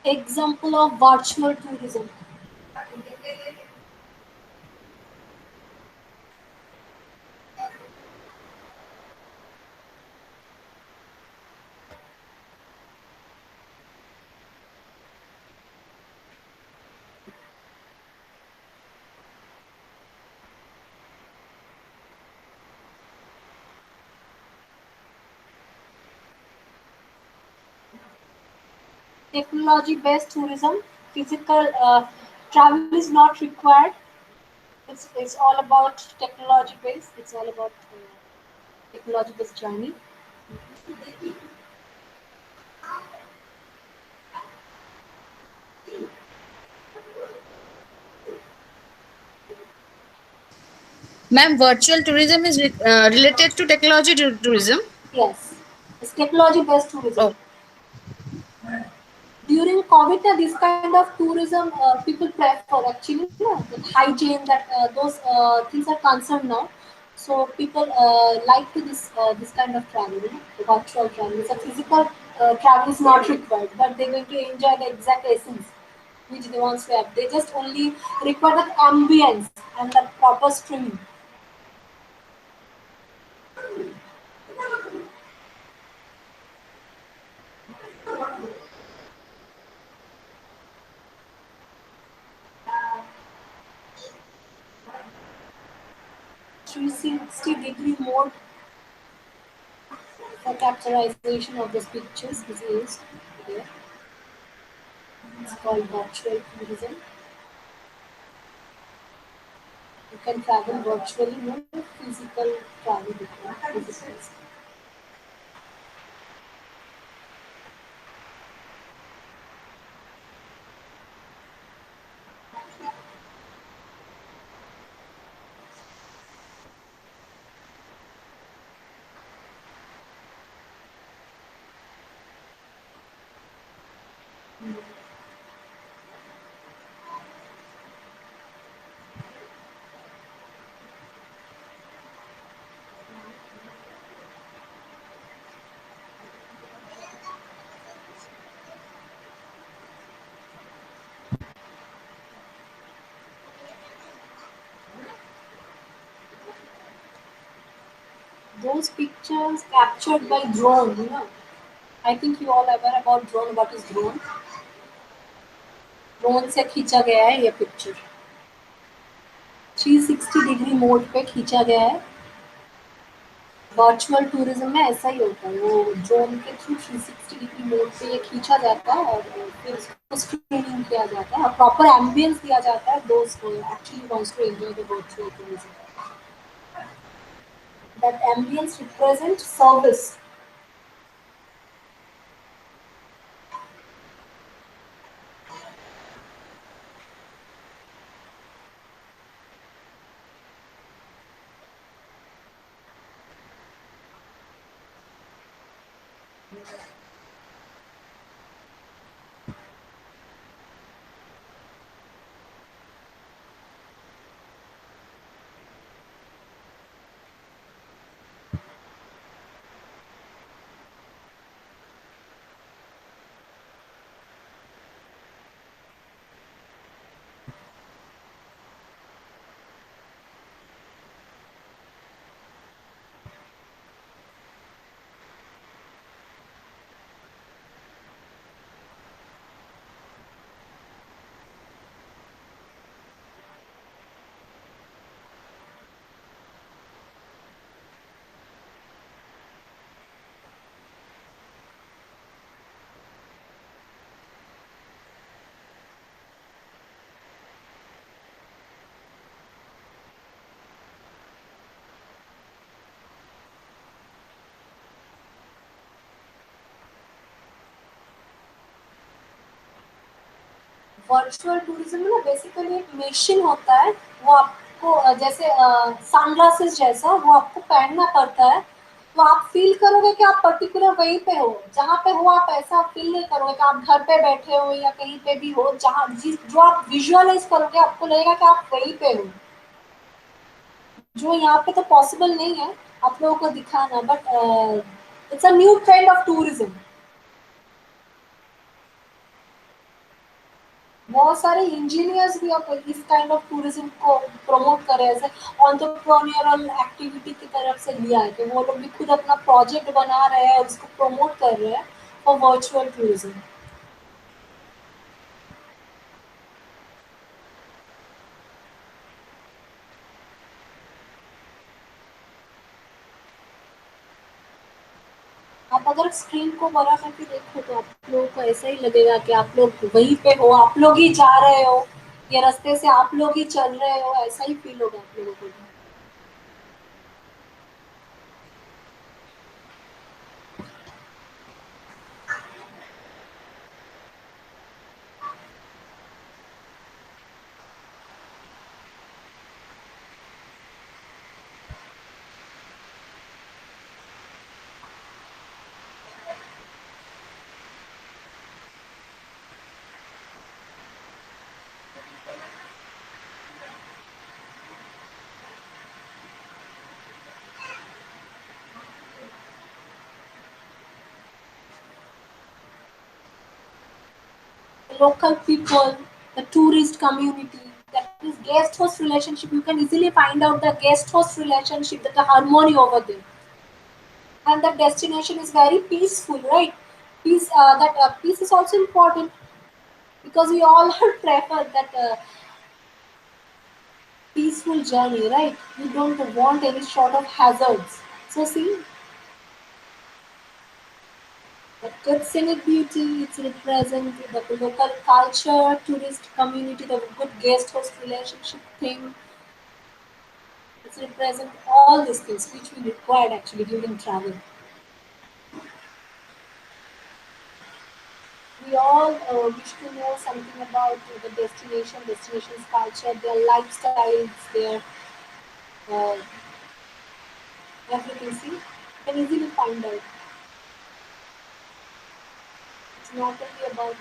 Example of virtual tourism. Technology-based tourism. Physical travel is not required. It's all about technology-based. It's all about technology-based journey. Ma'am, virtual tourism is related to technology tourism. Yes, it's technology-based tourism. Oh. During COVID, this kind of tourism people prefer actually, the hygiene, that those things are concerned now. So people like to this kind of travel, the virtual travel. So physical travel is not required, but they're going to enjoy the exact essence which they want to have. They just only require that ambience and the proper streaming. Three 360-degree mode for capturization of those pictures is used here. It's called virtual tourism. You can travel virtually, no physical travel required. Physical. those pictures captured by drone, you know. I think you all aware about drone. What is drone? Drone से खींचा गया है ये picture, 360 degree mode पे खींचा गया है। Virtual tourism में ऐसा ही होता है, वो ड्रोन के थ्रू 360 डिग्री मोड पे ये खींचा जाता है और फिर उसको स्क्रीनिंग किया जाता है और प्रॉपर एम्बियंस दिया जाता है दोस्त को actually wants to enjoy the virtual tourism. That ambience represent service. Virtual tourism में ना बेसिकली एक मशीन होता है, वो आपको जैसे सनग्लासेस जैसा वो आपको पहनना पड़ता है, तो आप फील करोगे कि आप पर्टिकुलर वहीं पे हो, जहाँ पे हो आप ऐसा फील नहीं करोगे कि आप घर पे बैठे हो या कहीं पे भी हो, जहाँ जिस जो आप विजुअलाइज करोगे आपको लगेगा कि आप वहीं पे हो, जो यहाँ पे तो पॉसिबल नहीं है आप लोगों को दिखाना, but it's a new trend of tourism. बहुत सारे इंजीनियर्स भी अब इस काइंड ऑफ टूरिज्म को प्रमोट कर रहे हैं, जैसे एंटरप्रेन्योरल एक्टिविटी की तरफ से लिया है कि वो लोग भी खुद अपना प्रोजेक्ट बना रहे हैं और उसको प्रमोट कर रहे हैं फॉर वर्चुअल टूरिज्म। आप अगर स्क्रीन को बड़ा करके देखो तो आप लोगों को ऐसा ही लगेगा कि आप लोग वहीं पे हो, आप लोग ही जा रहे हो, ये रास्ते से आप लोग ही चल रहे हो, ऐसा ही फील होगा आप लोगों को। Local people, the tourist community, that is guest host relationship. You can easily find out the guest host relationship, the harmony over there, and the destination is very peaceful, right? Peace is also important because we all prefer that peaceful journey, right? You don't want any sort of hazards. So see, the good scenic beauty, it's represent the local culture, tourist community, the good guest host relationship thing. It's represent all these things which we required actually during travel. We all wish to know something about the destination's culture, their lifestyles, their uh, everything. See, you can easily find out. It's not only about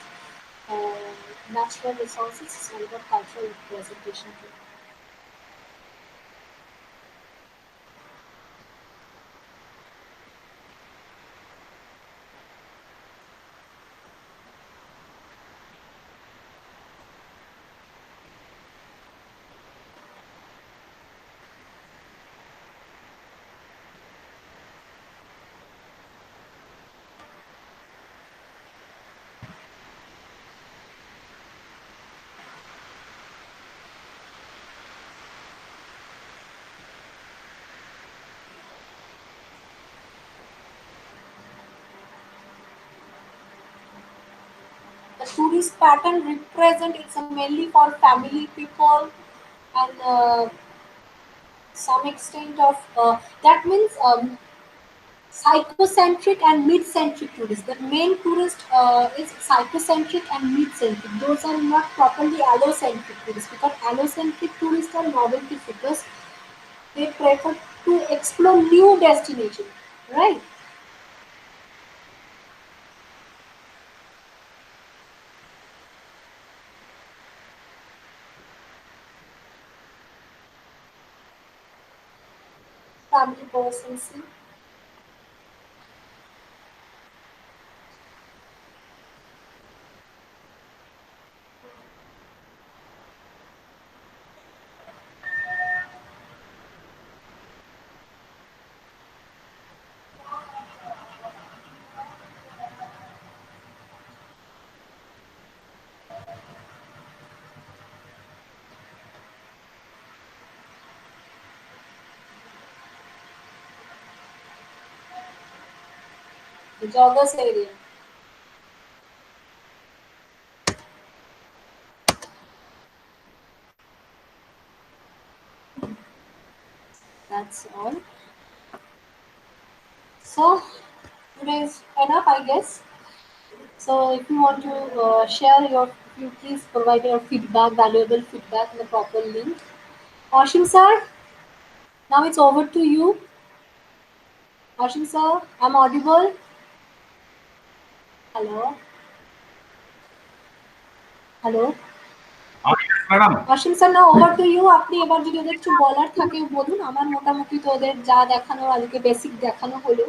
natural resources, it's all about cultural representation too. tourist pattern represent? It's mainly for family people and some extent of that means psychocentric and mid-centric tourists. The main tourist is psychocentric and mid-centric. Those are not properly allocentric tourists, because allocentric tourists are novelty seekers. They prefer to explore new destinations, right? Family persons. The joggers area. That's all. So today is enough, I guess. So if you want to share your, you please provide your feedback, valuable feedback in the proper link. Ashim sir, now it's over to you. Ashim sir, I'm audible. Hello. Hello madam Asim sir না over to you আপনি এবার যদি ওদের কিছু বলার থাকে বলুন আমার মোটামুটি তো ওদের যা দেখানো আজকে বেসিক দেখানো হলো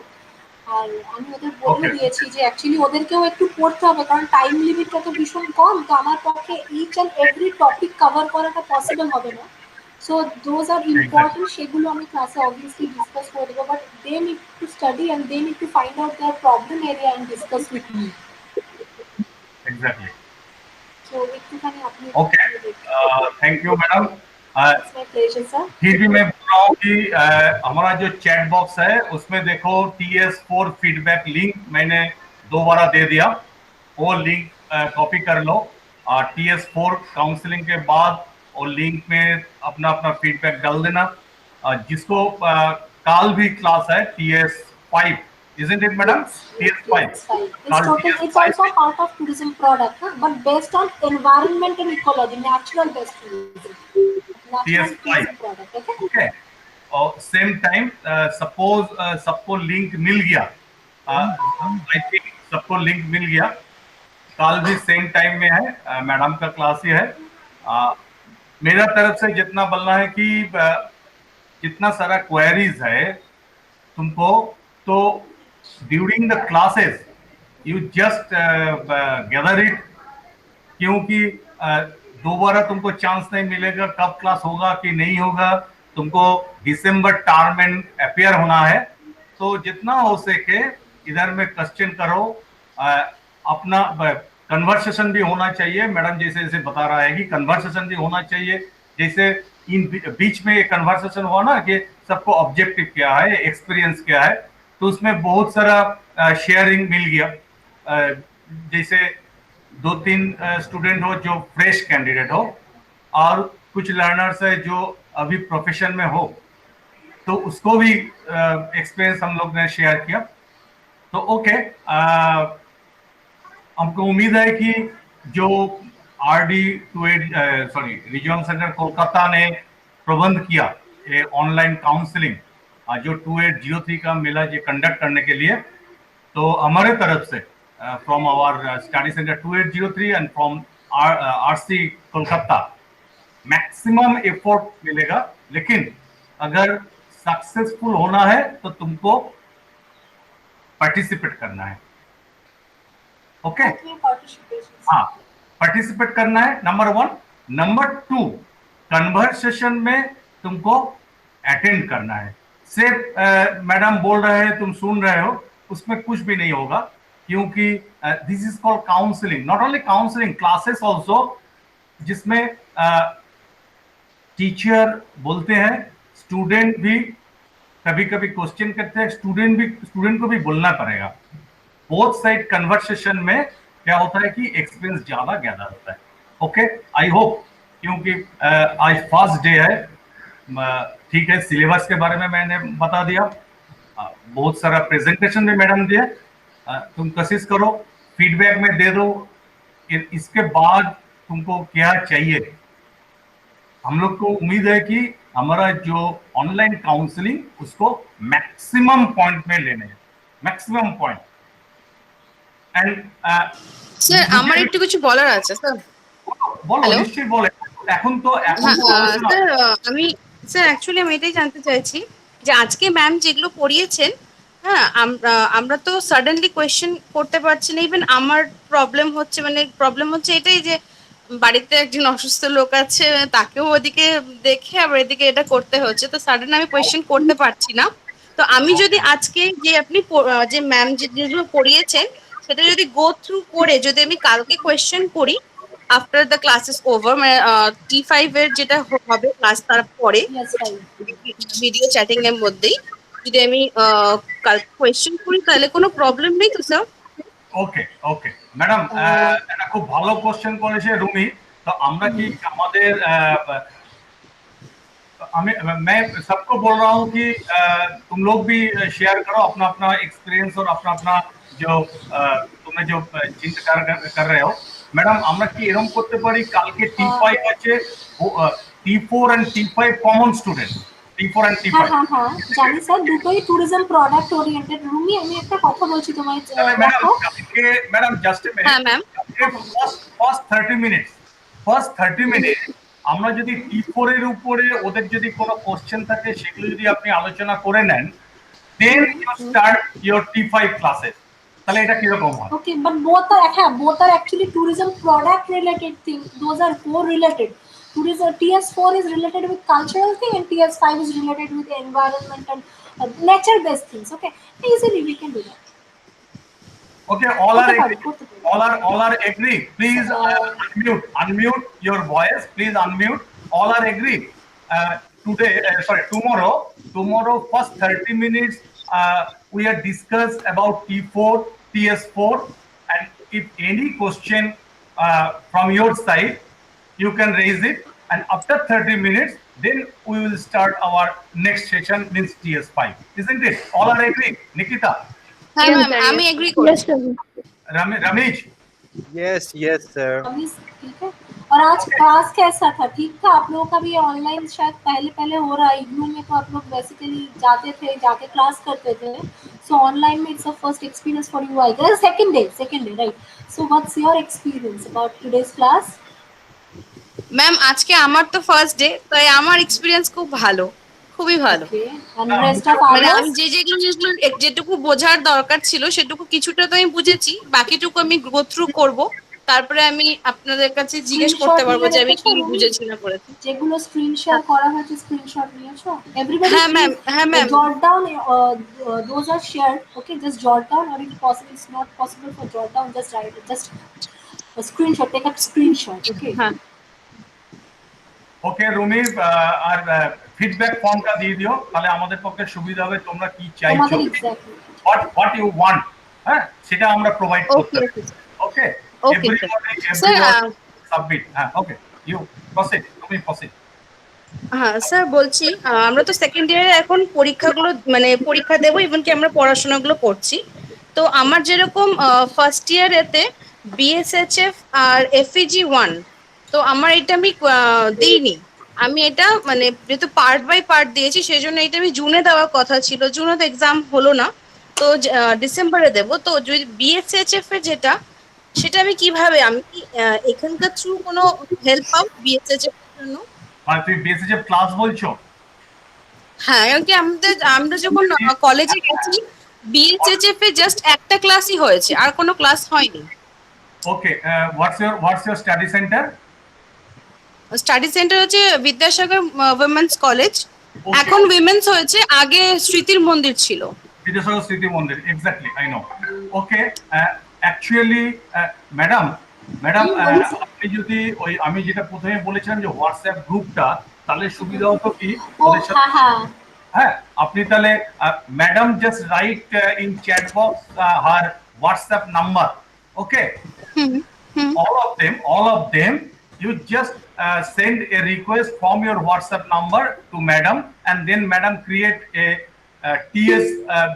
আর আমি ওদের বলে দিয়েছি যে অ্যাকচুয়ালি ওদেরকেও একটু পড়তে হবে কারণ টাইম লিমিটটা তো ভীষণ কম তো আমার পক্ষে each and every topic cover করাটা পসিবল হবে না সো দোজ আর ইম্পর্টেন্ট সেগুলো আমি ক্লাসে অবভিয়াসলি ডিসকাস করে দেবো but they need to study and they need to find out their problem area and discuss with me exactly So, okay thank you madam फिर भी मैं बोल रहा हूँ कि हमारा जो चैट बॉक्स है उसमें देखो TS4 फीडबैक लिंक मैंने दोबारा दे दिया वो लिंक कॉपी कर लो TS4 काउंसलिंग के बाद वो लिंक में अपना अपना फीडबैक डाल देना जिसको कल भी क्लास है TS5 Isn't it, madam? TS5. It's also part of tourism product, huh? But based on environment and ecology, natural based tourism. TS5 product, okay. और सेम टाइम सपोज सबको लिंक मिल गया आई थिंक सबको link मिल गया कल भी same time में है madam का क्लास ही है मेरा तरफ से जितना बोलना है कि जितना सारा क्वेरीज है तुमको तो during the classes you just gather it क्योंकि दोबारा तुमको चांस नहीं मिलेगा कब क्लास होगा कि नहीं होगा तुमको दिसंबर टर्म में अपियर होना है तो जितना हो सके इधर में क्वेश्चन करो अपना कन्वर्सेशन भी होना चाहिए मैडम जैसे जैसे बता रहा है कि कन्वर्सेशन भी होना चाहिए जैसे इन बीच में एक कन्वर्सेशन हुआ ना कि सबको ऑब्जेक्टिव क्या है एक्सपीरियंस क्या है तो उसमें बहुत सारा शेयरिंग मिल गया जैसे 2-3 स्टूडेंट हो जो फ्रेश कैंडिडेट हो और कुछ लर्नर्स है जो अभी प्रोफेशन में हो तो उसको भी एक्सपीरियंस हम लोग ने शेयर किया तो ओके हमको उम्मीद है कि जो रीजनल सेंटर कोलकाता ने प्रबंध किया ये ऑनलाइन काउंसलिंग जो 2803 का मेला जो कंडक्ट करने के लिए तो हमारे तरफ से from our study center 2803 and from RC Kolkata maximum effort मिलेगा लेकिन अगर सक्सेसफुल होना है तो तुमको पार्टिसिपेट करना है ओके हाँ पार्टिसिपेट करना है नंबर 1 नंबर 2 कन्वर्सेशन में तुमको अटेंड करना है सिर्फ मैडम बोल रहे हैं तुम सुन रहे हो उसमें कुछ भी नहीं होगा क्योंकि this is called counselling not only counselling classes also जिसमें टीचर बोलते हैं स्टूडेंट भी कभी कभी क्वेश्चन करते हैं स्टूडेंट को भी बोलना पड़ेगा बोथ साइड कन्वर्सेशन में क्या होता है कि एक्सपीरियंस ज्यादा गैदर होता है। ओके, आई होप, क्योंकि आज फर्स्ट डे है, ठीक है, सिलेबस के बारे में मैंने बता दिया, बहुत सारा प्रेजेंटेशन भी मैडम दिया, तुम कोशिश करो, फीडबैक में दे दो कि इसके बाद तुमको क्या चाहिए। हम लोग को उम्मीद है कि हमारा जो ऑनलाइन काउंसलिंग उसको मैक्सिमम पॉइंट में लेने हैं, मैक्सिमम पॉइंट। एंड স্যার আমার একটু কিছু বলার আছে স্যার। বলো, হ্যালো। নিশ্চয়ই বলো, এখন তো হ্যাঁ স্যার, আমি অ্যাকচুয়ালি আমি এটাই জানতে চাইছি যে আজকে ম্যাম যেগুলো পড়িয়েছেন, হ্যাঁ আমরা তো সাডেনলি কোয়েশ্চেন করতে পারছি না। ইভেন আমার প্রবলেম হচ্ছে এটাই যে বাড়িতে একজন অসুস্থ লোক আছে, তাকেও ওদিকে দেখে আবার এদিকে এটা করতে হচ্ছে, তো সাডেন আমি কোয়েশ্চেন করতে পারছি না। তো আমি যদি আজকে যে যে ম্যাম যেগুলো পড়িয়েছেন সেটা যদি গো থ্রু করে যদি আমি কালকে কোয়েশ্চেন করি after the class is over, মানে T5 এর যেটা হবে ক্লাস তারপরে ভিডিও চ্যাটিং এর মধ্যেই যদি আমি কালকে কোয়েশ্চেন করি তাহলে কোনো প্রবলেম নেই তো স্যার? ওকে ওকে ম্যাডাম, এটা খুব ভালো কোশ্চেন করেছে রুমি। তো আমরা কি আমাদের मैं सबको बोल रहा हूँ कि तुम लोग भी शेयर करो अपना अपना एक्सपीरियंस और अपना अपना जो तुमने जो चिंता कर रहे हो। ম্যাডাম আমরা কি এরকম করতে পারি, কালকে T5 আছে, T4 and T5 common student, T4 and T5। হ্যাঁ হ্যাঁ জানি স্যার, দুটোই ট্যুরিজম প্রোডাক্ট ওরিয়েন্টেড। রুমি আমি একটা কথা বলছি তোমায়, ম্যাডাম জাস্ট এ মিনিট। হ্যাঁ ম্যাম, ফার্স্ট 30 মিনিট আমরা যদি T4 এর উপরে ওদের যদি কোনো কোশ্চেন থাকে সেগুলো যদি আপনি আলোচনা করে নেন, then you start your T5 classes, তাহলে এটা কি রকম হয়? Okay, but both are actually tourism product related thing. Those are core related. Tourism TS4 is related with cultural thing and TS5 is related with environment and nature based things. Okay, easily we can do that. Okay, all are agree. Please unmute your voice. Please unmute. All are agree. Tomorrow first 30 minutes we are discuss about T4, TS4, and if any question from your side, you can raise it. And after 30 minutes, then we will start our next session, means TS5. Isn't it? All are agree. Nikita. হ্যাঁ ma'am আমি agree করছি। Ramesh. Yes sir. ठीक है। और आज class कैसा था? ठीक था? आप लोगों का भी ऑनलाइन शायद पहले हो रहा है। इग्नू में तो आप लोग बेसिकली जाके क्लास करते थे, सो ऑनलाइन में it's a first experience for you, I guess. Second day right? So what's your experience about today's class? Ma'am আজকে আমার তো ফার্স্ট ডে, তাই আমার এক্সপিরিয়েন্স খুব ভালো, খুবই ভালো। মানে আমি যেটুকু বোঝার দরকার ছিল সেটুকু কিছুটা তো আমি বুঝেছি, বাকিটুকু আমি গো থ্রু করব, তারপরে আমি আপনাদের কাছে জিজ্ঞেস করতে পারবো যে আমি কি বুঝেছি না করেছি। যেগুলো স্ক্রিন শেয়ার করা হয়েছে স্ক্রিনশট নিয়েছো? এভরিবডি হ্যাঁ ma'am jot down those are shared. Okay, just jot down, or if possible it's not possible for jot down, just write it, just a screenshot, take a screenshot. Okay, হ্যাঁ ওকে রুমি, আর feedback ফর্মটা দিয়ে দিও, তাহলে আমাদের পক্ষে সুবিধা হবে। তোমরা কি চাইছো, হোয়াট ইউ ওয়ান্ট, হ্যাঁ সেটা আমরা প্রোভাইড করতে পারি। ওকে এভরিবডি সাবমিট। হ্যাঁ ওকে, ইউ প্রসিড, তুমি প্রসিড। হ্যাঁ স্যার বলছি, আমরা তো সেকেন্ড ইয়ারে এখন পরীক্ষাগুলো মানে পরীক্ষা দেবো, ইভেন কি আমরা পড়াশোনাগুলো করছি। তো আমার যেরকম ফার্স্ট ইয়ারেতে BSHF আর FEG 1, তো আমার এটা আমি দিইনি। আমি এটা মানে যেহেতু পার্ট বাই পার্ট দিয়েছি সেই জন্য এটা আমি জুনে দেওয়ার কথা ছিল, জুনে তো এক্সাম হলো না, তো ডিসেম্বরে দেবো। তো যদি BSHF এর যেটা, সেটা আমি কিভাবে, আমি কি এখানকার থ্রু কোনো হেল্প পাবো BSHF এর জন্য? আর তুই BSHF ক্লাস বলছো? হ্যাঁ, কারণ কি আমরা যখন কলেজে গেছি BSHF এ জাস্ট একটা ক্লাসই হয়েছে, আর কোনো ক্লাস হয়নি। Okay, what's your study centre? Study centre হচ্ছে বিদ্যাসাগর উইমেন্স কলেজ, এখন উইমেন্স হয়েছে, আগে স্মৃতির মন্দির ছিল। Vidyasagar Smriti Mandir, exactly, I know. Okay, actually madam আপনি যদি ওই আমি যেটা প্রথমে বলেছিলাম যে হোয়াটসঅ্যাপ গ্রুপটা, তাহলে সুবিধা হতো কি ওদের সাথে, হ্যাঁ আপনি তাহলে madam just right in chat box her WhatsApp number, Okay. All of them, you just send a request from your WhatsApp number to madam, and then madam create a TS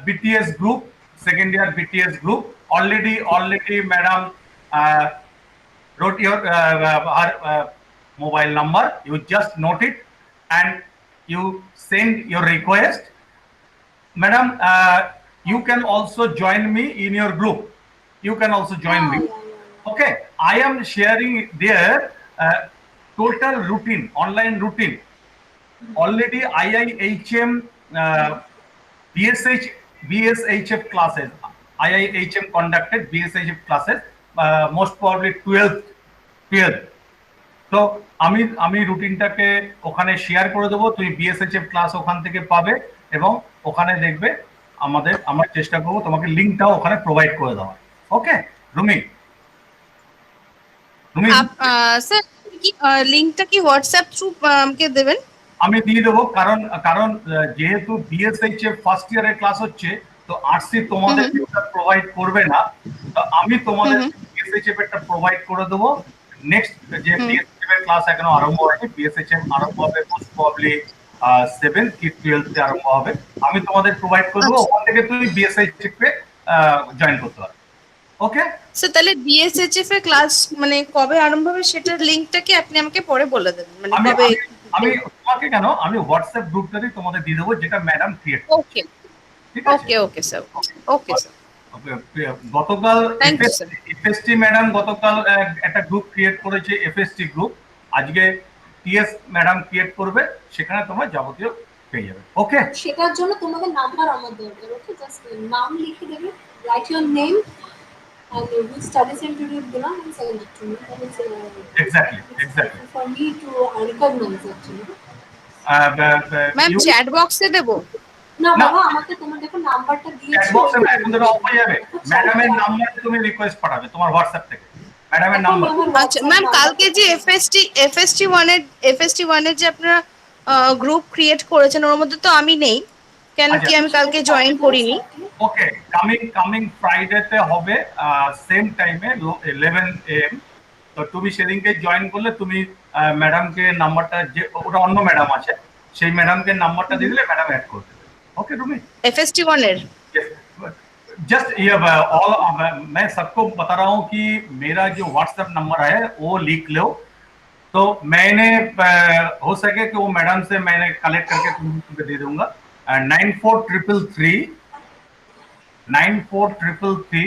BTS group, second year BTS group. Already madam wrote your her mobile number. You just note it and you send your request. Madam, you can also join me in your group. You can also join me. Okay, I am sharing there total routine, online routine. Already IIHM BSHF classes. IIHM conducted BSHF classes, most probably 12th. তো আমি রুটিনটাকে ওখানে share করে দেবো, তুমি বিএসএইচএফ class ওখান থেকে পাবে এবং ওখানে দেখবে আমার চেষ্টা করবো তোমাকে লিঙ্কটাও ওখানে প্রোভাইড করে দেওয়া। ওকে রুমি, স্যার কি লিংকটা কি হোয়াটসঅ্যাপ থ্রু আমাকে দেবেন? আমি দিয়ে দেবো, কারণ যেহেতু বিএসএইচএফ ফার্স্ট ইয়ারের ক্লাস হচ্ছে, তো আরসি তোমাদের প্রোভাইড করবে না, তো আমি তোমাদের বিএসএইচএফ একটা প্রোভাইড করে দেবো। নেক্সট যে বিএসএইচএফ এর ক্লাস এখনো আরম্ভ হয়নি, বিএসএইচএফ আরম্ভ হবে মোস্ট প্রবাবলি 7 কি 12 তে আরম্ভ হবে, আমি তোমাদের প্রোভাইড করে দেবো, ওখান থেকে তুমি বিএসএইচএফ এ জয়েন করতে পারবে। ওকে স্যার, তাহলে বিএসএইচএফ এর ক্লাস মানে কবে আরম্ভ হবে সেটার লিংকটা কি আপনি আমাকে পরে বলে দেবেন, মানে কবে? আমি তোমাকে কেন, আমি হোয়াটসঅ্যাপ গ্রুপটাতে তোমাদের দিয়ে দেবো, যেটা ম্যাডাম ক্রিয়েট। ওকে ওকে স্যার, ওকে স্যার। গতকাল এফএসটি ম্যাডাম গতকাল একটা গ্রুপ ক্রিয়েট করেছে, এফএসটি গ্রুপ। আজকে টিএস ম্যাডাম ক্রিয়েট করবে, সেখানে তোমরা যাবতীয় পেয়ে যাবে। ওকে, সেটার জন্য তোমাদের নাম্বার আমার দরকার। ওকে, জাস্ট নাম লিখে দেবে, right your name and which study center you belong and send it to me. That is exactly for me to recognize actually. Ma'am chat বক্সে দেবো? না বাবা, আমাকে তোমার দেখো নাম্বারটা দিয়েছো, চ্যাট বক্সে না, এখন তো অফ হয়ে যাবে। ম্যাডামের নাম্বারে তুমি রিকোয়েস্ট পাঠাবে তোমার হোয়াটসঅ্যাপ থেকে, ম্যাডামের নাম্বার। আচ্ছা ম্যাম, কালকে যে এফএসটি 1 এর যে আপনারা গ্রুপ ক্রিয়েট করেছেন, ওর মধ্যে তো আমি নেই, কেন কি আমি কালকে জয়েন করিনি। ওকে, কামিং ফ্রাইডে তে হবে সেম টাইমে 11 AM। তো তুমি সেদিনকে জয়েন করলে তুমি ম্যাডামকে নাম্বারটা, যে ওটা অন্য ম্যাডাম আছে, সেই ম্যাডামকে নাম্বারটা দিয়ে দিলে ম্যাডাম অ্যাড করে দেবে। ओके रूमी, एफएसटी 1 एर जस्ट ये ऑल मैं सबको बता रहा हूँ कि मेरा जो व्हाट्सएप नंबर है वो लिख लो, तो मैंने हो सके कि वो मैडम से मैंने कलेक्ट करके तुमको दे दूंगा। 9433 90180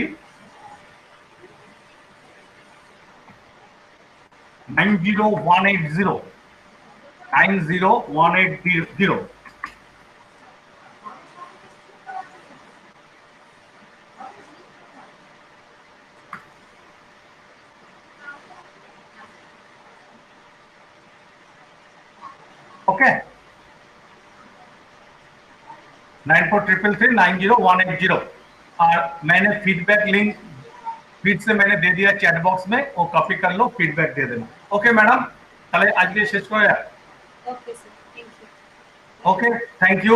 90180। ओके, 9433390180। और मैंने फीडबैक लिंक फिर से मैंने दे दिया चैट बॉक्स में, वो कॉपी कर लो, फीडबैक दे देना। ओके मैडम, তাহলে আজকে শেষ করে। Okay sir, thank you. Okay, thank you.